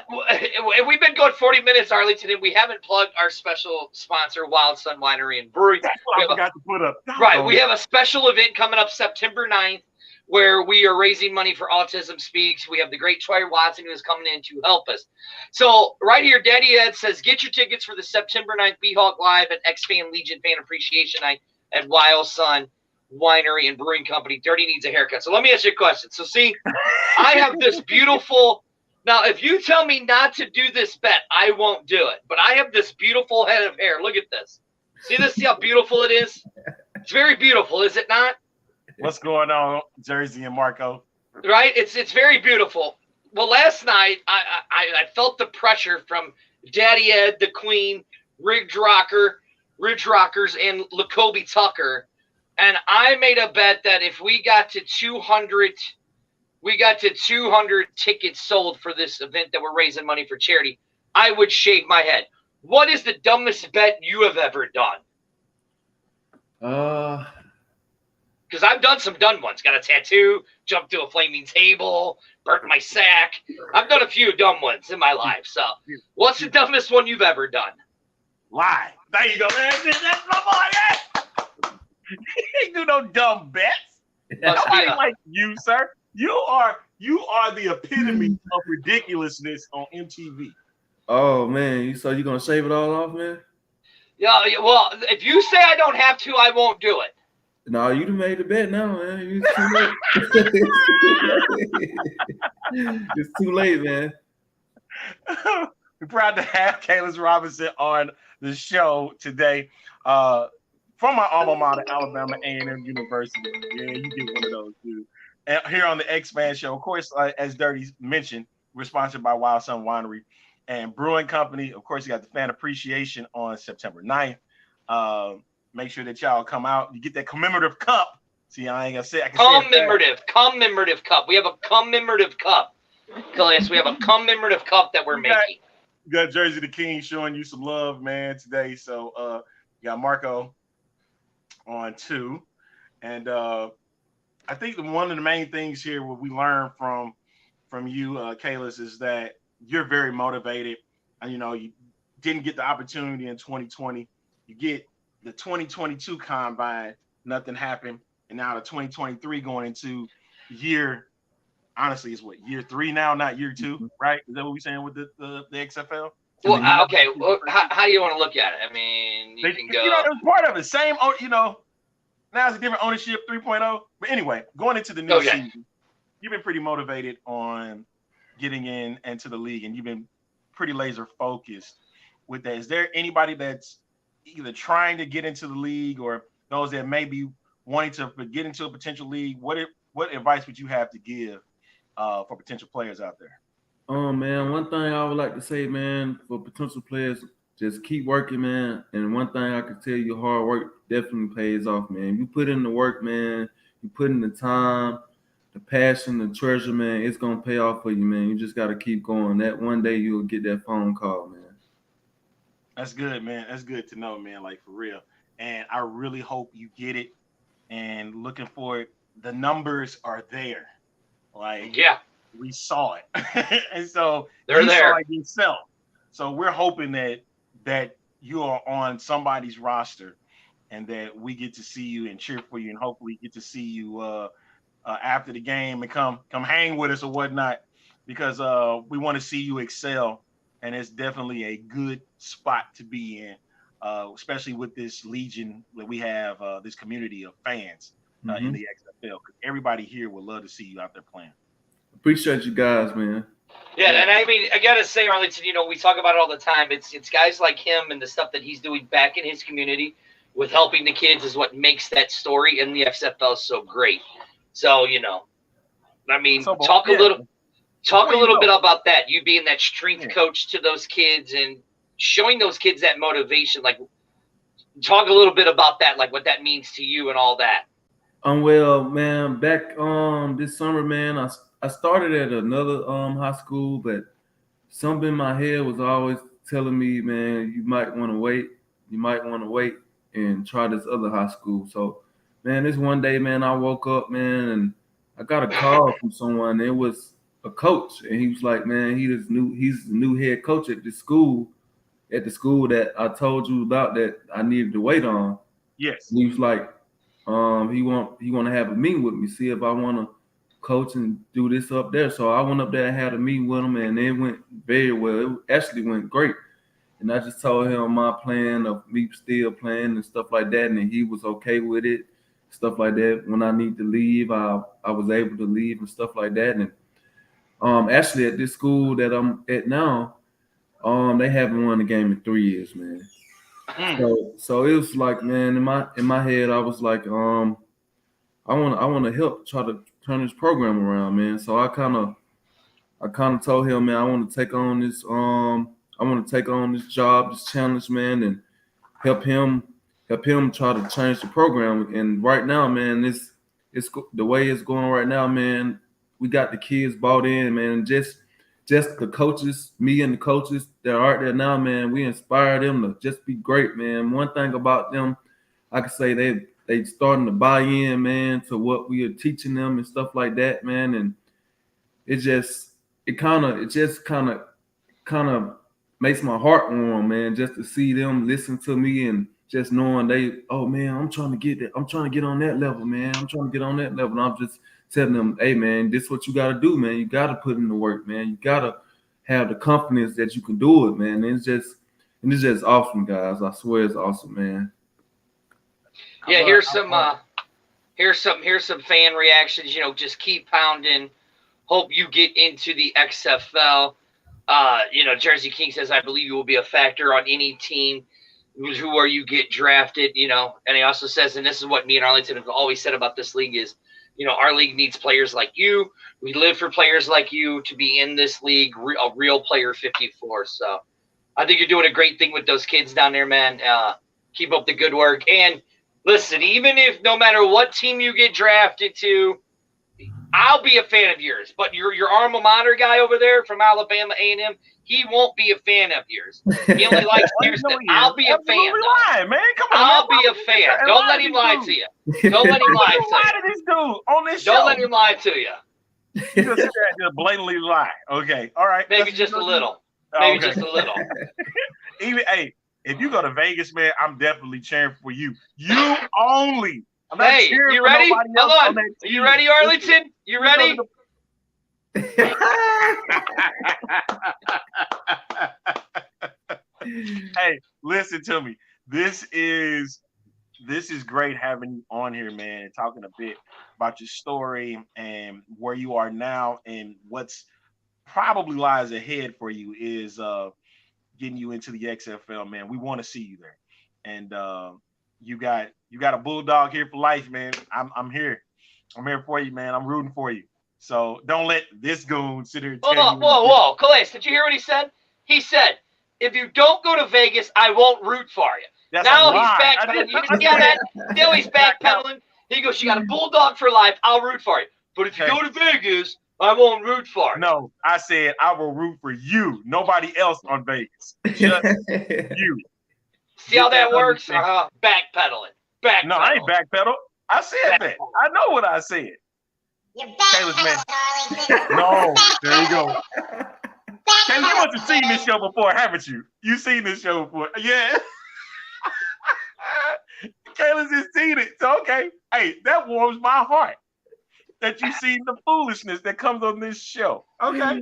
We've been going 40 minutes, Arlington, and we haven't plugged our special sponsor, Wild Sun Winery and Brewery. That's what I forgot to put up. Right. We have a special event coming up September 9th where we are raising money for Autism Speaks. We have the great Troy Watson who is coming in to help us. So right here, Daddy Ed says, get your tickets for the September 9th B-Hawk Live and X-Fan Legion Fan Appreciation Night at Wild Sun Winery and Brewing Company. Dirty needs a haircut. So let me ask you a question. So see, I have this beautiful, now if you tell me not to do this bet, I won't do it. But I have this beautiful head of hair. Look at this. See this? See how beautiful it is? It's very beautiful, is it not? What's going on, Jersey and Marco? Right? It's very beautiful. Well, last night I felt the pressure from Daddy Ed, the Queen, Ridge Rockers, and Lacobe Tucker. And I made a bet that if we got to 200 tickets sold for this event that we're raising money for charity, I would shave my head. What is the dumbest bet you have ever done? Because I've done some dumb ones. Got a tattoo, jumped to a flaming table, burnt my sack. I've done a few dumb ones in my life. So what's the dumbest one you've ever done? Lie. There you go, man. That's my boy. He ain't do no dumb bets. Nobody like you, sir. You are the epitome of ridiculousness on MTV. Oh man, so you gonna shave it all off, man? Yeah. Well, if you say I don't have to, I won't do it. No, you done made the bet now, man. It's too late. It's too late, man. We're proud to have KALIAS Robinson on the show today. From my alma mater, Alabama A&M University. Yeah, you get one of those, dude. And here on the X-Fan Show, of course, as Dirty mentioned, we're sponsored by Wild Sun Winery and Brewing Company. Of course, you got the fan appreciation on September 9th. Make sure that y'all come out. You get that commemorative cup. See, I ain't gonna say I can commemorative cup. We have a commemorative cup. KALIAS, we have a commemorative cup that we're making. You got Jersey the King showing you some love, man, today. So you got Marco on 2. And I think one of the main things here what we learned from you, KALIAS, is that you're very motivated. And, you didn't get the opportunity in 2020. You get the 2022 combine, nothing happened. And now the 2023 going into honestly, is what, year 3 now, not year 2, right? Is that what we're saying with the XFL? Well, okay. Well, how do you want to look at it? I mean, you can go. It was part of it. Same, now it's a different ownership 3.0. But anyway, going into the new season, you've been pretty motivated on getting into the league, and you've been pretty laser focused with that. Is there anybody that's either trying to get into the league or those that may be wanting to get into a potential league? What advice would you have to give for potential players out there? Oh man, one thing I would like to say, man, for potential players, just keep working, man. And one thing I can tell you, hard work definitely pays off, man. You put in the work, man. You put in the time, the passion, the treasure, man. It's gonna pay off for you, man. You just gotta keep going. That one day you'll get that phone call, man. That's good, man. That's good to know, man. Like, for real. And I really hope you get it. And looking for it. The numbers are there. Like, yeah, we saw it. And so they're there. Saw it yourself. So we're hoping that you are on somebody's roster and that we get to see you and cheer for you and hopefully get to see you after the game and come hang with us or whatnot, because we want to see you excel. And it's definitely a good spot to be in, especially with this legion that we have, this community of fans. in the XFL, because everybody here would love to see you out there playing. Appreciate you guys, man. Yeah, and I mean, I gotta say, Arlington, we talk about it all the time. It's guys like him and the stuff that he's doing back in his community with helping the kids is what makes that story in the XFL so great. So, I mean, talk a little bit about that. You being that strength coach to those kids and showing those kids that motivation. Like, talk a little bit about that, like what that means to you and all that. Well, man, back this summer, man, I started at another high school, but something in my head was always telling me, man, you might want to wait. You might want to wait and try this other high school. So, man, this one day, man, I woke up, man, and I got a call from someone. It was a coach, and he was like, man, he's the new head coach at the school that I told you about that I needed to wait on. Yes. And he was like, he want to have a meeting with me, see if I want to coach and do this up there. So I went up there and had a meeting with him, and it went very well. It actually went great. And I just told him my plan of me still playing and stuff like that, and he was okay with it, stuff like that. When I need to leave, I was able to leave and stuff like that. And actually at this school that I'm at now, they haven't won a game in 3 years, man. So it was like, man, in my head, I was like, I want to help try to turn this program around, man. So I kind of told him, man, I want to take on this job, this challenge, man, and help him try to change the program. And right now, man, it's the way it's going right now, man. We got the kids bought in, man. Just the coaches, me and the coaches that are out there now, man, we inspire them to just be great, man. One thing about them, I can say they starting to buy in, man, to what we are teaching them and stuff like that, man. And it just kind of makes my heart warm, man, just to see them listen to me and just knowing oh man, I'm trying to get on that level, man. I'm trying to get on that level. And I'm just telling them, hey man, this is what you gotta do, man. You gotta put in the work, man. You gotta have the confidence that you can do it, man. And it's just awesome, guys. I swear it's awesome, man. Yeah, here's some fan reactions. Just keep pounding. Hope you get into the XFL. Jersey King says, I believe you will be a factor on any team who are you get drafted, and he also says, and this is what me and Arlington have always said about this league is, our league needs players like you. We live for players like you to be in this league, a real player 54. So I think you're doing a great thing with those kids down there, man. Keep up the good work. And listen, even if no matter what team you get drafted to, I'll be a fan of yours. But your alma mater guy over there from Alabama A&M, he won't be a fan of yours. He only likes Houston. I'll be a fan. Lying, man. Come on, I'll be a fan. Don't let him lie to you. Don't let him lie to you. Lie to this dude on this show. Don't let him lie to you. You just sit there and just blatantly lie. Okay, all right. Maybe just a little. Maybe just a little. Even if you go to Vegas, man, I'm definitely cheering for you. You only. Hey, you ready? Hold on. Are you ready, Arlington? You ready? Hey, listen to me. This is great having you on here, man, and talking a bit about your story and where you are now and what's probably lies ahead for you is getting you into the XFL, man. We want to see you there. And you got a bulldog here for life, man. I'm here. I'm here for you, man. I'm rooting for you. So don't let this goon sit here and tell you. Whoa. KALIAS, did you hear what he said? He said, if you don't go to Vegas, I won't root for you. That's now he's backpedaling. You didn't get that? Now he's backpedaling. He goes, you got a bulldog for life. I'll root for you. But if you go to Vegas, I won't root for you. No, I said I will root for you. Nobody else on Vegas. Just you. See how that works? Backpedaling. No, I ain't backpedal. I said that. I know what I said. KALIAS, man. No, there you go. KALIAS, you must have seen this show before, haven't you? You've seen this show before. Yeah. KALIAS has seen it. So, okay. Hey, that warms my heart. that you see the foolishness that comes on this show. Okay.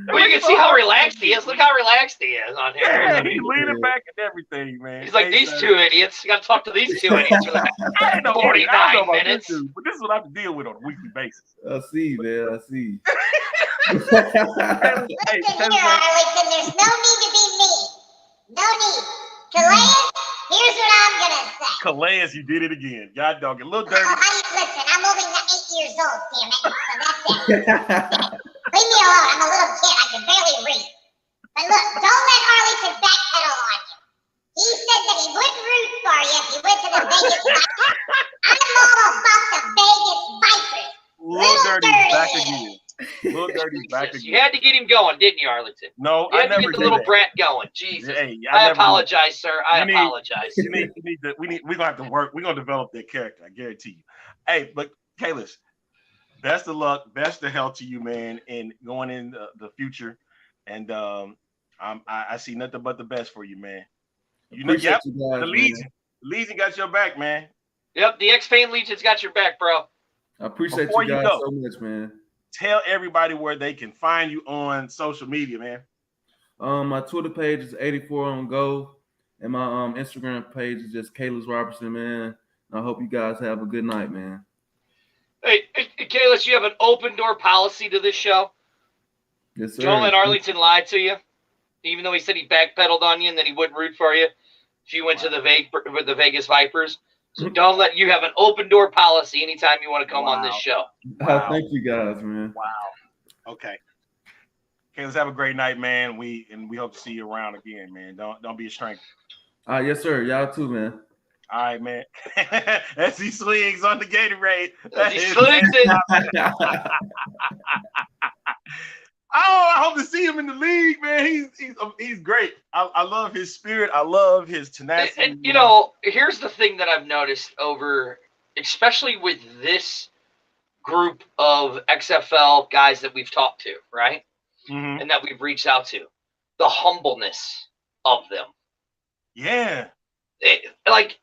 Well, you can see how relaxed he is. Look how relaxed he is on here. Yeah, he's leaning back and everything, man. He's like, these two idiots. You got to talk to these two idiots for the I ain't know 49 minutes. This dude, but this is what I have to deal with on a weekly basis. I see, man. I see. Listen here, Arlington, there's no need to be mean. No need. KALIAS, here's what I'm going to say. KALIAS, you did it again. God dog, a little dirty. Listen, I'm only 8 years old, damn it. So that's it. Leave me alone. I'm a little kid. I can barely read. But look, don't let Arlington backpedal on you. He said that he wouldn't root for you if you went to the Vegas Vipers. I'm all about the Vegas Vipers. Little Dirty's back again. Little Dirty's back again. You had to get him going, didn't you, Arlington? No, you I had never to get the did little that. brat going. Jesus. Hey, I apologize, sir. I apologize. We're gonna have to work. We're gonna develop that character. I guarantee you. Hey, but KALIAS, best of luck, best of health to you, man, in going in the future. And I see nothing but the best for you, man. You know, yep, you guys, the Legion got your back, man. Yep, the X-Fan Legion's got your back, bro. I appreciate Before you guys so much, man. Tell everybody where they can find you on social media, man. My Twitter page is 84 on Go, and my Instagram page is just KALIAS Robertson, man. I hope you guys have a good night, man. Hey, KALIAS, you have an open door policy to this show. Yes, sir. Don't let Arlington lie to you, even though he said he backpedaled on you and then he wouldn't root for you if you went to the Vegas Vipers. So don't let you have an open door policy anytime you want to come on this show. Wow. Thank you guys, man. Wow. Okay. KALIAS, have a great night, man. We hope to see you around again, man. Don't be a stranger. Yes, sir. Y'all too, man. All right, man. As he slings on the Gatorade. He slings it. Oh, I hope to see him in the league, man. He's great. I love his spirit. I love his tenacity. And you know, here's the thing that I've noticed over, especially with this group of XFL guys that we've talked to, right? Mm-hmm. And that we've reached out to, the humbleness of them. Yeah. Like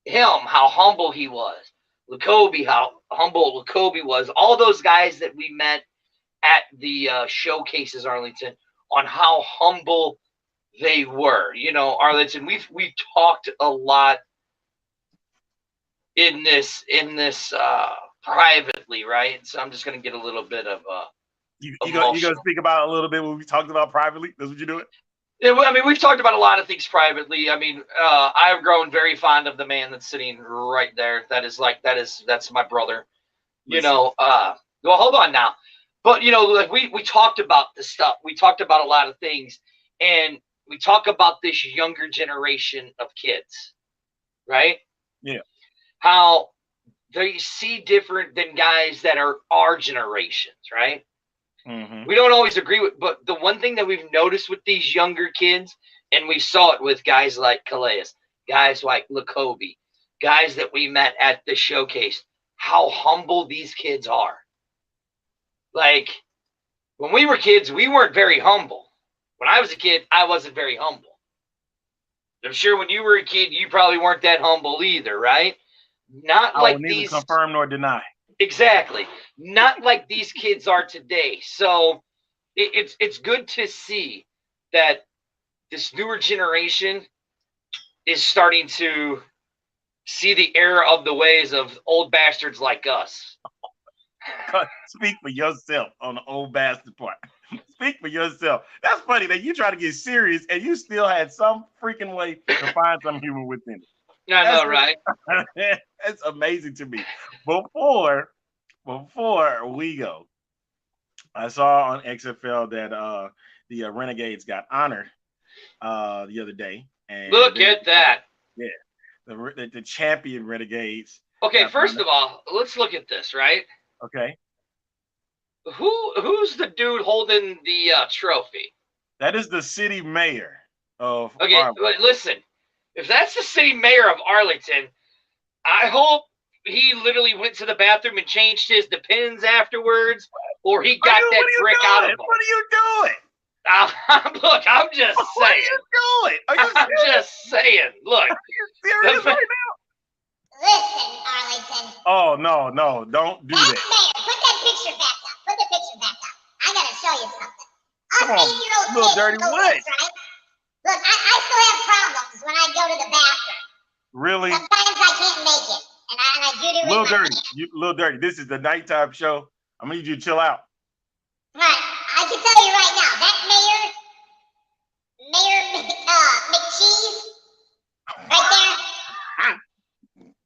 him, how humble he was. Lacobe, how humble Lacobe was. All those guys that we met at the showcases, Arlington, on how humble they were. You know, Arlington, we've talked a lot in this privately, right? So I'm just gonna get a little bit of you gonna speak about a little bit what we talked about privately? That's what you're doing? Yeah, well, I mean, we've talked about a lot of things privately. I mean, I've grown very fond of the man that's sitting right there. That's my brother. You know, well, hold on now. But, you know, like we talked about this stuff. We talked about a lot of things. And we talk about this younger generation of kids, right? Yeah. How they see different than guys that are our generations, right? Mm-hmm. We don't always agree with, but the one thing that we've noticed with these younger kids, and we saw it with guys like KALIAS, guys like Lacobe, guys that we met at the showcase, how humble these kids are. Like, when we were kids, we weren't very humble. When I was a kid, I wasn't very humble. I'm sure when you were a kid, you probably weren't that humble either, right? Not like these. Neither confirm nor deny. Exactly. Not like these kids are today. So it's good to see that this newer generation is starting to see the error of the ways of old bastards like us. Speak for yourself on the old bastard part. Speak for yourself. That's funny that you try to get serious and you still had some freaking way to find some humor within it. I know, right? It's amazing to me. Before we go, I saw on XFL that the Renegades got honored the other day. And look at that. Yeah, the champion Renegades. Okay, first of all, let's look at this, right? Okay. Who's the dude holding the trophy? That is the city mayor of Arlington. But listen, if that's the city mayor of Arlington, I hope he literally went to the bathroom and changed his depends afterwards, or he got that brick out of him. What are you doing? Look, I'm just saying. What are you doing? I'm just saying. Look. Are you serious right now? Listen, Arlington. Oh, no, don't do that. Mayor, put that picture back up. Put the picture back up. I gotta show you something. Come on, 8-year-old Little kids Dirty, know what? this, right? Look, I still have problems when I go to the bathroom. Really? Sometimes I can't make it, and I do it Little with my Dirty, hands. Little Dirty, this is the nighttime show. I'm gonna need you to chill out. Right, I can tell you right now, that Mayor McCheese, right there.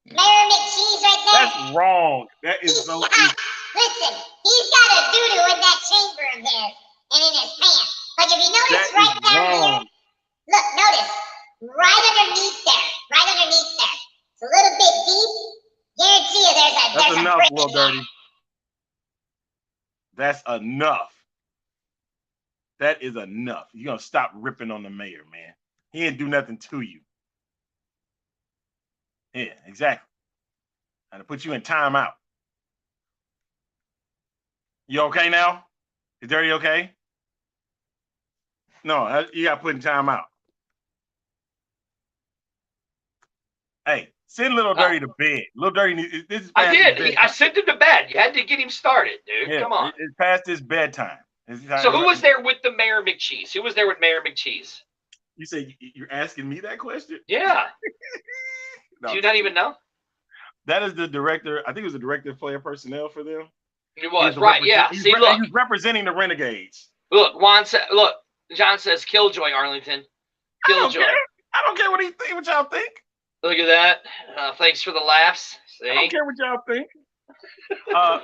Mayor McCheese right there. That's wrong. That is so. Listen, he's got a doo-doo in that chamber of his and in his pants. Like if you notice That right is down wrong. here, look, notice, right underneath there, it's a little bit deep. Guarantee you That's there's a enough, brick Little in there. Dirty. That's enough. That is enough. You're gonna stop ripping on the mayor, man. He didn't do nothing to you. Yeah, exactly. I'm gonna put you in timeout. You okay now? Is Dirty okay? No, you got put in timeout. Hey, send Little Dirty to bed. Little Dirty, this is I past his did. bedtime. I sent him to bed. You had to get him started, dude. Yeah, Come on. It's past his bedtime. So who was there with the Mayor McCheese? Who was there with Mayor McCheese? You say you're asking me that question? Yeah. No, Do you not even know? that is the director. I think it was the director of player personnel for them. It was, right, yeah. See, look. He's representing the Renegades. Look, John says Killjoy, Arlington. Killjoy. I don't care what he think, what y'all think. Look at that. Thanks for the laughs. See? I don't care what y'all think.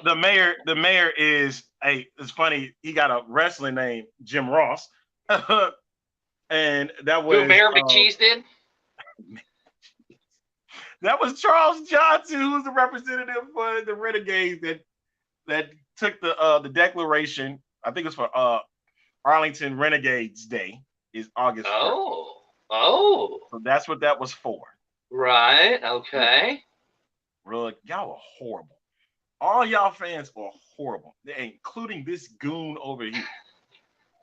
The mayor is it's funny, he got a wrestling name, Jim Ross. And that was who Mayor McCheese did? That was Charles Johnson, who's the representative for the Renegades that took the declaration. I think it's for Arlington Renegades Day is August 1st. Oh. So that's what that was for. Right. Okay. Really, y'all are horrible. All y'all fans are horrible, including this goon over here.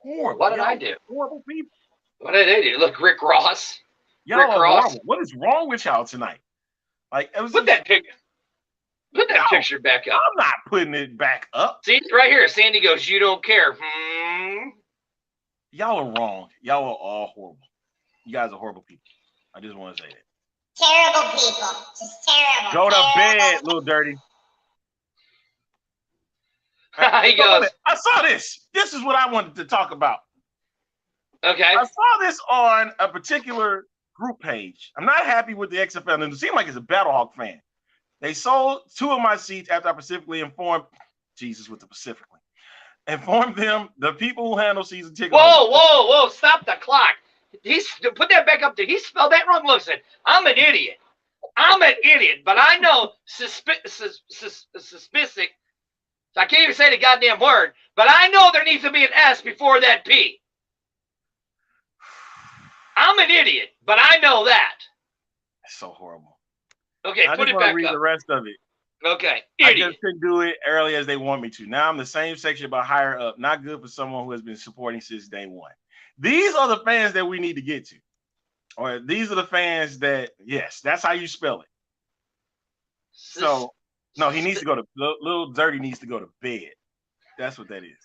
Horrible. What did I do? Horrible people. What did they do? Look, Rick Ross. Y'all Rick are Ross. horrible. What is wrong with y'all tonight? Like, it was Put that picture picture back up. I'm not putting it back up. See, right here, Sandy goes, "You don't care." Y'all are wrong. Y'all are all horrible. You guys are horrible people. I just want to say that. Terrible people. Just terrible. Go to terrible. bed, Little Dirty. He goes, I saw this. This is what I wanted to talk about. okay. I saw this on a particular group page. I'm not happy with the XFL. And it seemed like it's a Battlehawk fan. They sold 2 of my seats after I specifically informed informed them, the people who handle season tickets. Whoa! Stop the clock. Put that back up there. He spelled that wrong. Listen, I'm an idiot, but I know suspicious. I can't even say the goddamn word, but I know there needs to be an S before that P. I'm an idiot, but I know that. It's so horrible. Okay, I put just it want to back read up. the rest of it. Okay, I idiot. just couldn't do it early as they want me to. Now I'm the same section but higher up. Not good for someone who has been supporting since day one. These are the fans that we need to get to. Or these are the fans that, yes, that's how you spell it. So, no, he needs to go to, Little Dirty needs to go to bed. That's what that is.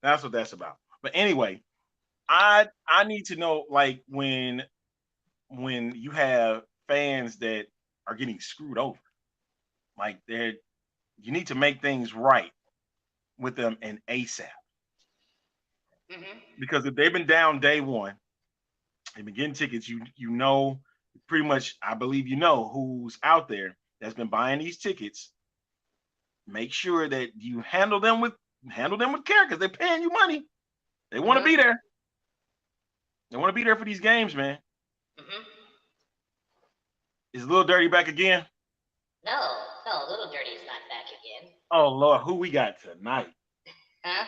That's what that's about. But anyway, I need to know, like, when you have fans that are getting screwed over, like you need to make things right with them and ASAP. Because if they've been down day one, they've been getting tickets, you know, pretty much, I believe you know who's out there that's been buying these tickets. Make sure that you handle them with care because they're paying you money. They want to be there. They want to be there for these games, man. Is Little Dirty back again? No, Little Dirty is not back again. Oh Lord, who we got tonight? Huh?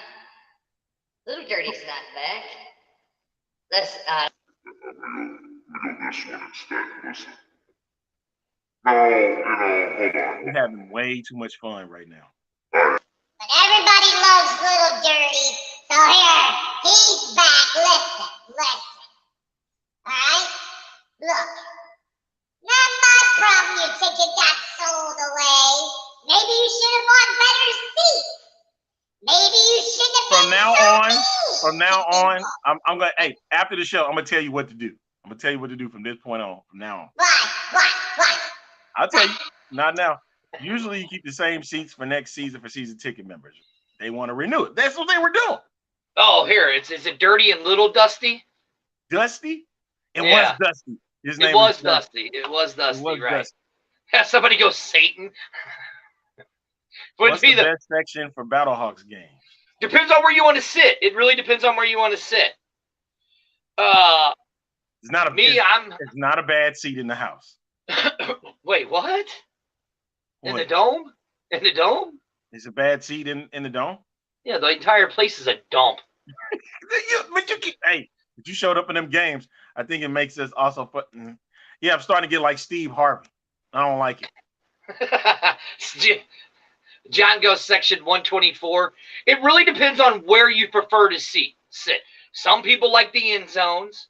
Little Dirty's not back. Let's We're having way too much fun right now. But everybody loves Little Dirty, so here, he's back. Listen. Alright? Look. Not from now on, I'm gonna. Hey, after the show, I'm gonna tell you what to do. I'm gonna tell you what to do from this point on. From now on. Why? I'll tell you. Not now. Usually, you keep the same seats for next season for season ticket members. They want to renew it. That's what they were doing. Oh, here is it dirty and little dusty? Dusty. It Yeah. was Dusty. His It name was is Dusty. It was Dusty, right? Dusty. Have somebody go Satan. Would What's be the best section for Battlehawks games? Depends on where you want to sit. It really depends on where you want to sit. It's not a It's not a bad seat in the house. Wait, what? In the dome? In the dome? It's a bad seat in the dome? Yeah, the entire place is a dump. But you showed up in them games. I think it makes us also put. Yeah, I'm starting to get like Steve Harvey. I don't like it. John goes section 124. It really depends on where you prefer to sit. Some people like the end zones.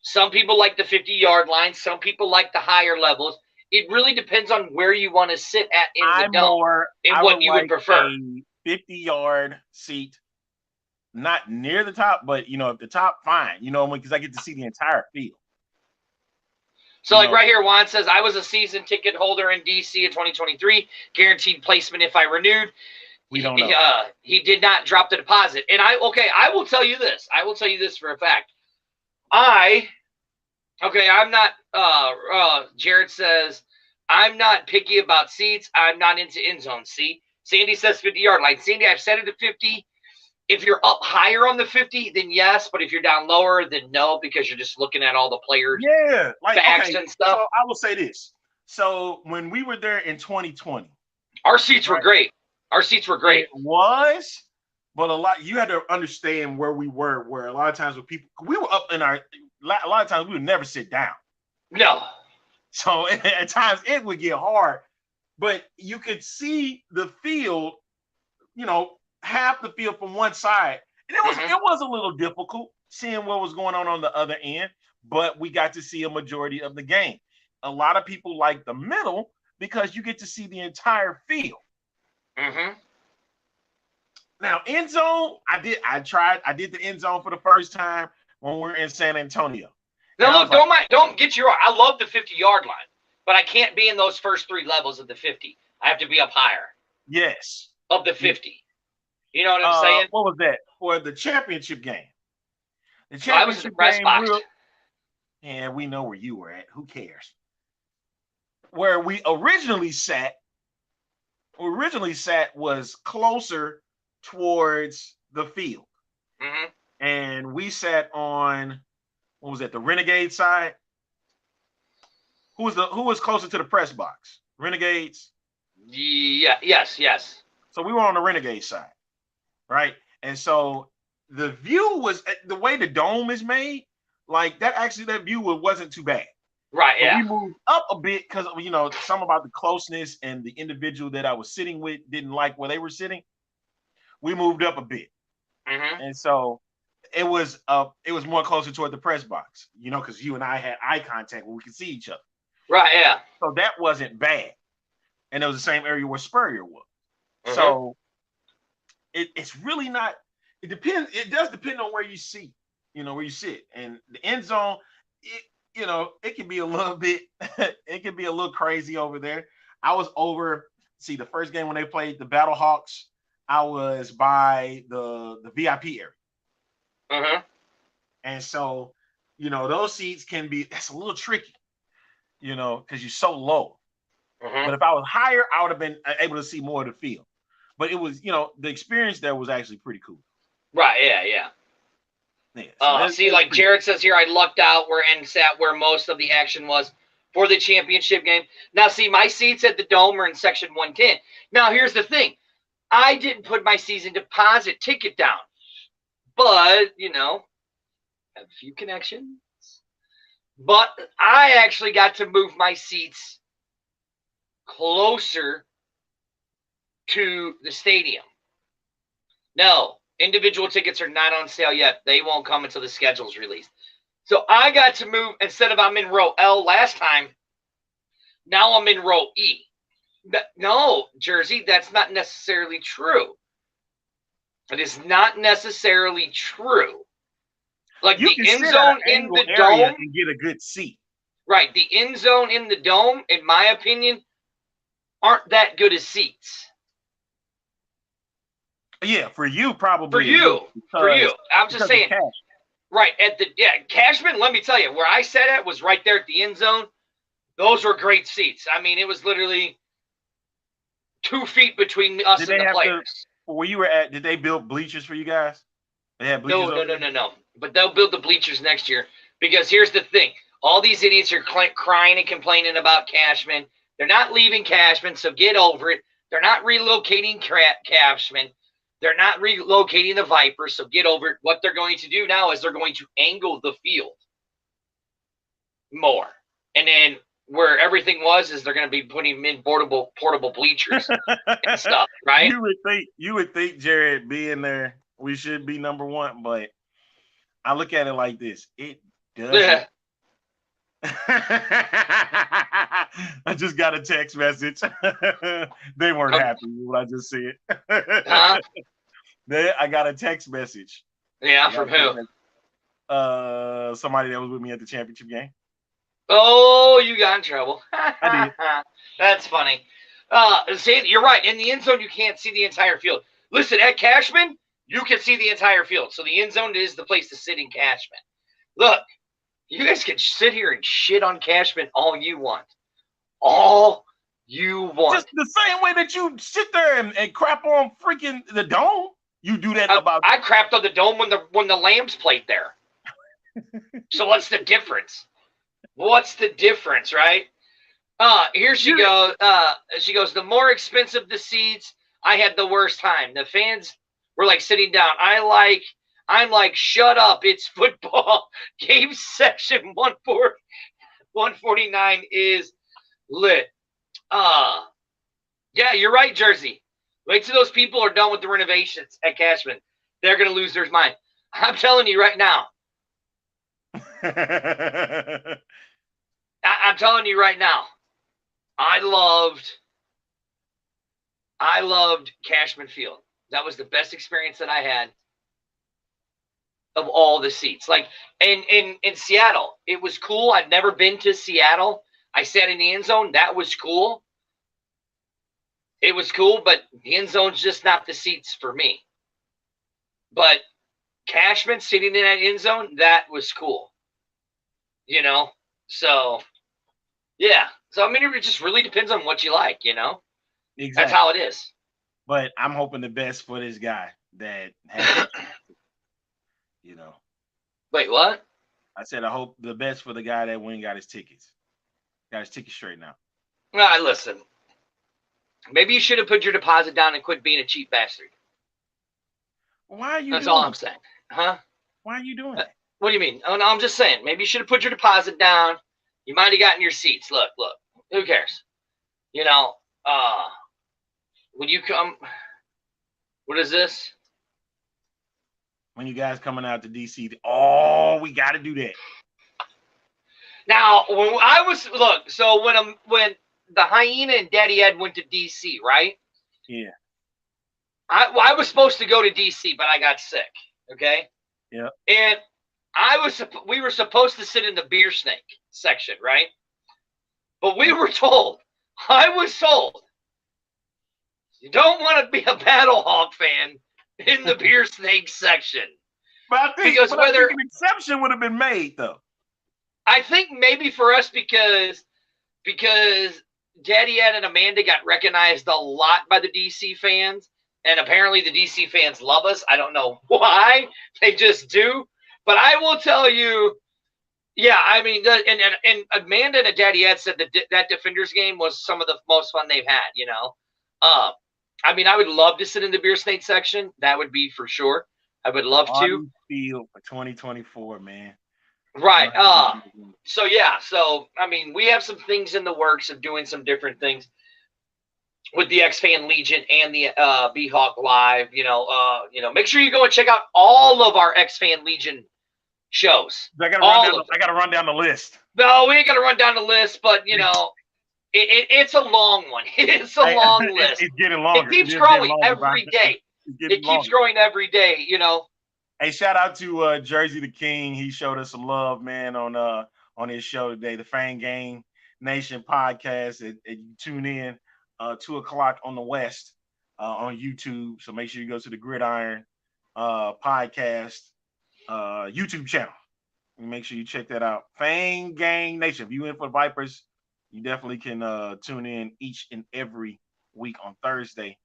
Some people like the 50-yard line. Some people like the higher levels. It really depends on where you want to sit at in the dome and what you would prefer. 50-yard seat, not near the top, but at the top, fine. Because I get to see the entire field. So, right here, Juan says, I was a season ticket holder in D.C. in 2023, guaranteed placement if I renewed. We don't know. He did not drop the deposit. And I will tell you this. I will tell you this for a fact. I'm not, Jared says, I'm not picky about seats. I'm not into end zone. See, Sandy says 50-yard line. Sandy, I've set it to 50. If you're up higher on the 50, then yes. But if you're down lower, then no, because you're just looking at all the players' backs and stuff. So I will say this. So when we were there in 2020, our seats were great. Our seats were great. It was, but you had to understand where we were. Where a lot of times we were up in a lot of times we would never sit down. No. So at times it would get hard, but you could see the field, half the field from one side. And it was a little difficult seeing what was going on the other end, but we got to see a majority of the game. A lot of people like the middle because you get to see the entire field. Mm-hmm. Now, end zone, I did the end zone for the first time when we were in San Antonio. Now, look, don't get you wrong. I love the 50-yard line, but I can't be in those first three levels of the 50. I have to be up higher. Yes. Of the 50. You know what I'm saying? What was that? For the championship game. The championship I was in the press box. And we know where you were at. Who cares? Where we originally sat was closer towards the field. Mm-hmm. And we sat on, what was that, the Renegade side? Who was closer to the press box? Renegades? Yeah, yes. So we were on the Renegade side, right? And so the view was, the way the dome is made, like that view wasn't too bad. Right, but yeah. We moved up a bit because, some about the closeness and the individual that I was sitting with didn't like where they were sitting. We moved up a bit. Mm-hmm. And so it was more closer toward the press box, because you and I had eye contact where we could see each other. Right, yeah. So that wasn't bad. And it was the same area where Spurrier was. Mm-hmm. So it's really not, it does depend on where you sit, where you sit. And the end zone, it can be a little bit, it can be a little crazy over there. I was over, the first game when they played the Battlehawks, I was by the VIP area. Uh-huh. And so, those seats that's a little tricky, because you're so low. Uh-huh. But if I was higher, I would have been able to see more of the field. But it was, the experience there was actually pretty cool. Right, yeah. So like Jared says here, I lucked out and sat where most of the action was for the championship game. Now, my seats at the Dome are in section 110. Now, here's the thing. I didn't put my season deposit ticket down, but, have a few connections. But I actually got to move my seats closer to the stadium. No, individual tickets are not on sale yet. They won't come until the schedule's released. So I got to move, instead of I'm in row L last time, now I'm in row E. No, Jersey, that's not necessarily true. It is not necessarily true. Like You the can end sit at zone an in angle the area dome, and get a good seat. right? The end zone in the dome, in my opinion, aren't that good as seats. Yeah, for you probably. For you. I'm just saying. Right at the Cashman. Let me tell you, where I sat at was right there at the end zone. Those were great seats. I mean, it was literally 2 feet between us and the players. Where you were at, did they build bleachers for you guys? They had bleachers. No. But they'll build the bleachers next year, because here's the thing: all these idiots are crying and complaining about Cashman. They're not leaving Cashman, so get over it. They're not relocating Cashman. They're not relocating the Vipers, so get over it. What they're going to do now is they're going to angle the field more. And then where everything was is they're going to be putting in portable bleachers and stuff, right? You would think, Jared, being there, we should be number one, but I look at it like this. It doesn't. Yeah. I just got a text message. They weren't happy with what I just said. Huh? I got a text message. Yeah, from who? Somebody that was with me at the championship game. Oh, you got in trouble. I did. That's funny. See, you're right. In the end zone, you can't see the entire field. Listen, at Cashman, you can see the entire field. So the end zone is the place to sit in Cashman. Look, you guys can sit here and shit on Cashman all you want. All you want. Just the same way that you sit there and crap on freaking the dome. You do that about. I crapped on the dome when the Lambs played there. So what's the difference? What's the difference, right? Here she goes. She goes, the more expensive the seats, I had the worst time. The fans were like sitting down. I'm like, shut up. It's football. Game section 149 is lit. Yeah, you're right, Jersey. Wait till those people are done with the renovations at Cashman. They're going to lose their mind. I'm telling you right now. I'm telling you right now. I loved Cashman Field. That was the best experience that I had of all the seats. Like in Seattle, it was cool. I'd never been to Seattle. I sat in the end zone. That was cool. It was cool, but the end zone's just not the seats for me. But Cashman sitting in that end zone, that was cool. You know? So, yeah. So, I mean, it just really depends on what you like, you know? Exactly. That's how it is. But I'm hoping the best for this guy that has, you know. Wait, what? I said I hope the best for the guy that went and got his tickets. Got his tickets straight now. Well, listen. Maybe you should have put your deposit down and quit being a cheap bastard. Why are you That's doing all I'm saying. Huh? Why are you doing that? What do you mean? Oh, no, I'm just saying. Maybe you should have put your deposit down. You might have gotten your seats. Look. Who cares? You know, when you come, what is this? When you guys coming out to DC, we got to do that. Now, when I was, look, so when the Hyena and Daddy Ed went to DC, right? Yeah. I was supposed to go to DC, but I got sick. Okay. Yeah. And we were supposed to sit in the beer snake section, right? But I was told, you don't want to be a Battle Hawk fan in the beer snake section. But I think an exception would have been made, though. I think maybe for us because Daddy Ed and Amanda got recognized a lot by the DC fans, and apparently the DC fans love us. I don't know why. They just do. But I will tell you, yeah, I mean, and Amanda and Daddy Ed said that Defenders game was some of the most fun they've had, you know. I mean, I would love to sit in the beer snake section. That would be for sure. I would love to. Field for 2024, man. Right. So yeah. So I mean, we have some things in the works of doing some different things with the X-Fan Legion and the B-Hawk Live. You know, make sure you go and check out all of our X-Fan Legion shows. I gotta run down the list. No, we ain't gotta run down the list, but you know, it's a long one. It's a long list. It's getting longer. It keeps growing every day. it keeps growing every day, you know. Hey, shout out to Jersey the King. He showed us some love, man, on his show today, the Fang Gang Nation podcast. You tune in 2:00 on the West on YouTube. So make sure you go to the Gridiron podcast YouTube channel. And make sure you check that out. Fang Gang Nation. If you in for Vipers, you definitely can tune in each and every week on Thursday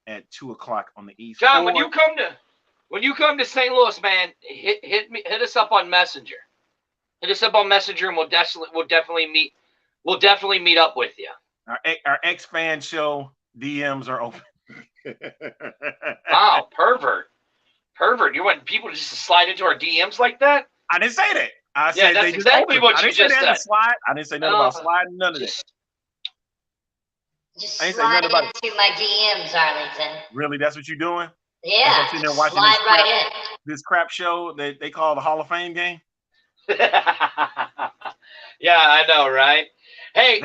at 2:00 on the East. John, when you come to St. Louis, man, hit us up on Messenger. Hit us up on Messenger, and we'll definitely meet up with you. Our X-Fan show DMs are open. Wow, pervert. You want people to just slide into our DMs like that? I didn't say that. I said that's exactly what you just said. Slide. I didn't say nothing about sliding. None of that. Just slide into my DMs, Arlington. Really, that's what you're doing? Yeah, I'm sitting there watching slide right in. This crap show that they call the Hall of Fame game. Yeah, I know, right? Hey,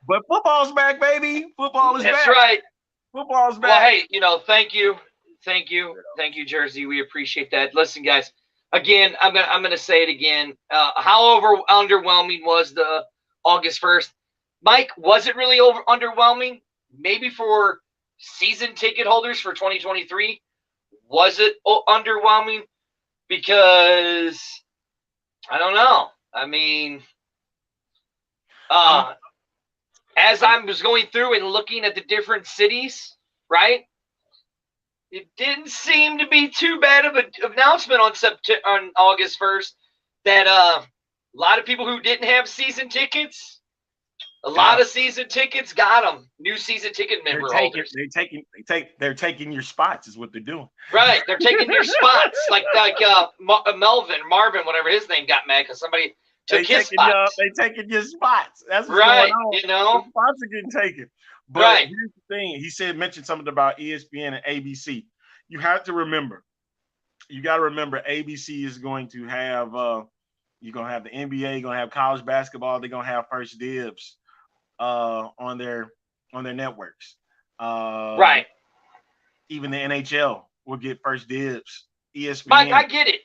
but football's back, baby. Football is back. That's right. Football's back. Well, hey, thank you, Jersey. We appreciate that. Listen, guys. Again, I'm gonna say it again. How underwhelming was the August 1st? Mike, was it really underwhelming? Maybe for season ticket holders for 2023, was it underwhelming? Because I don't know. I mean, as I was going through and looking at the different cities, right? It didn't seem to be too bad of an announcement on August 1st that a lot of people who didn't have season tickets, a lot of season tickets got them. New season ticket member holders. They're taking your spots is what they're doing. Right, they're taking your spots like Marvin, whatever his name, got mad because somebody took his spots. They taking your spots. That's what's right. going on. The spots are getting taken. But here's the thing. He mentioned something about ESPN and ABC. You have to remember. You got to remember ABC is going to have you're going to have the NBA, you're going to have college basketball, they're going to have first dibs on their networks. Right. Even the NHL will get first dibs. ESPN. Mike, I get it.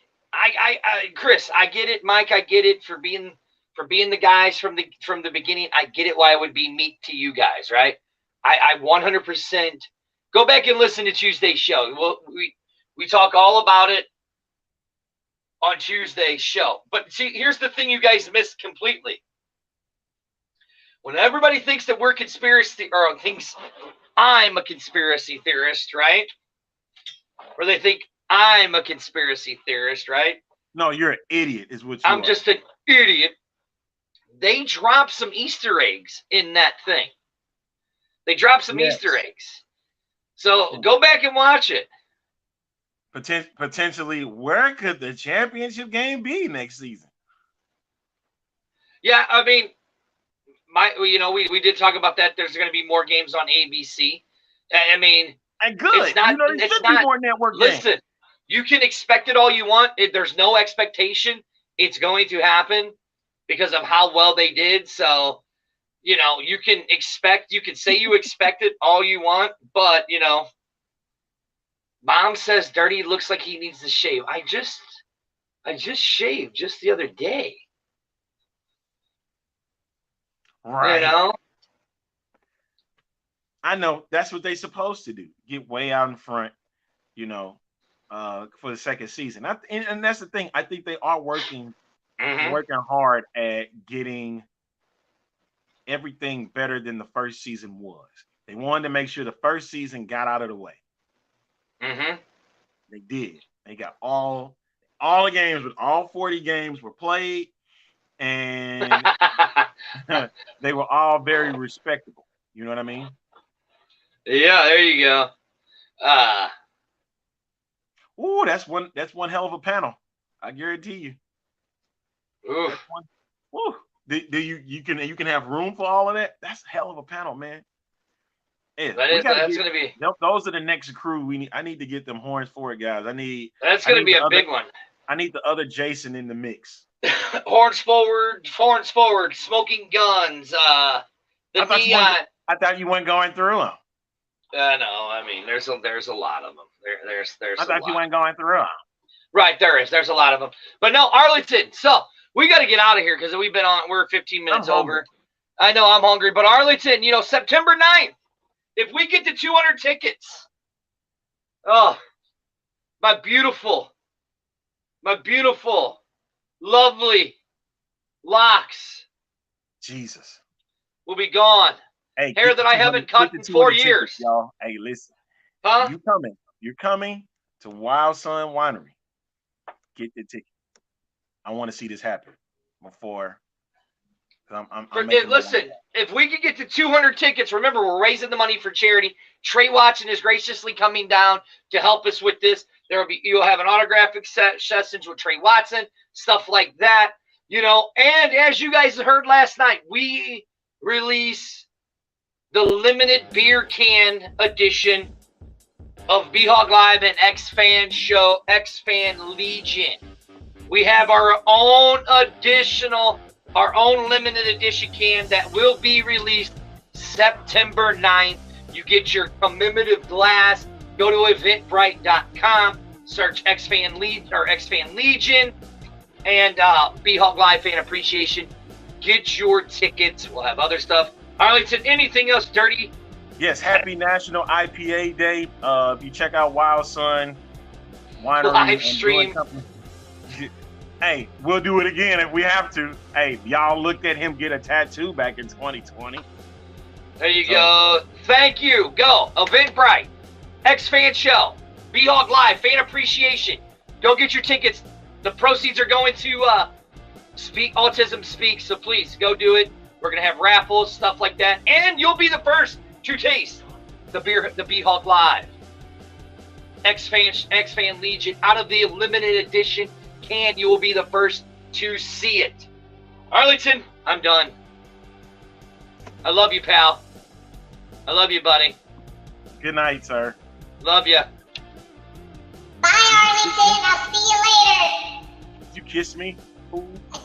Chris, I get it. Mike, I get it for being the guys from the beginning. I get it why it would be meat to you guys, right? I 100% go back and listen to Tuesday's show. We talk all about it on Tuesday's show. But see, here's the thing you guys missed completely. When everybody thinks that we're conspiracy or thinks I'm a conspiracy theorist, right? Or they think I'm a conspiracy theorist, right? No, you're an idiot is what you I'm just an idiot. They dropped some Easter eggs in that thing. They dropped some Easter eggs. So go back and watch it. Potentially, where could the championship game be next season? Yeah, I mean, we did talk about that. There's going to be more games on ABC. I mean, and good. It's not. It's not more network. Listen, games. You can expect it all you want. There's no expectation. It's going to happen because of how well they did. So, you can expect. You can say you expect it all you want, but Mom says Dirty looks like he needs to shave. I just shaved just the other day. Right. I know that's what they're supposed to do. Get way out in front, for the second season. And that's the thing. I think they are working hard at getting everything better than the first season was. They wanted to make sure the first season got out of the way. Mm-hmm. They did. They got all the games, with all 40 games were played, and they were all very respectable. You know what I mean? Yeah, there you go. Ooh, that's one hell of a panel. I guarantee you. Ooh. Do you can have room for all of that? That's a hell of a panel, man. Yeah, that's gonna be. Those are the next crew. I need to get them horns for it, guys. That's gonna be a big one. I need the other Jason in the mix. Horns forward, smoking guns. I thought you weren't going through them. No, I mean, there's a lot of them. There's I a thought lot. you weren't going through them. Right, there's a lot of them. But no, Arlington. So we got to get out of here because we've been on. We're 15 minutes over. I know I'm hungry, but Arlington, September 9th. If we get to 200 tickets, oh, my beautiful, lovely locks Jesus. will be gone. Hey, Hair that I haven't cut in 4 years. Tickets, y'all. Hey, listen. Huh? You're coming to Wild Sun Winery. Get the ticket. I want to see this happen before. Listen, if we could get to 200 tickets, remember, we're raising the money for charity. Trey Watson is graciously coming down to help us with this. You'll have an autographic sessions with Trey Watson, stuff like that, And as you guys heard last night, we release the limited beer can edition of B-Hog Live and X-Fan Legion. We have our own limited edition can that will be released September 9th. You get your commemorative glass. Go to eventbrite.com, search X-Fan Legion, and B-Hog Live Fan Appreciation. Get your tickets. We'll have other stuff. Arlington, anything else dirty? Yes, happy National IPA Day. If you check out Wild Sun Winery live stream. Hey, we'll do it again if we have to. Hey, y'all looked at him get a tattoo back in 2020. There you go. Thank you. Go. Eventbrite, X-Fan Show, B-Hog Live, Fan Appreciation. Go get your tickets. The proceeds are going to Autism Speaks, so please go do it. We're going to have raffles, stuff like that. And you'll be the first to taste the B-Hog Live. X-Fan Legion out of the limited edition can. You will be the first to see it. Arlington, I'm done. I love you, pal. I love you, buddy. Good night, sir. Love you. Bye, Arlington. I'll see you later. Did you kiss me? Ooh. I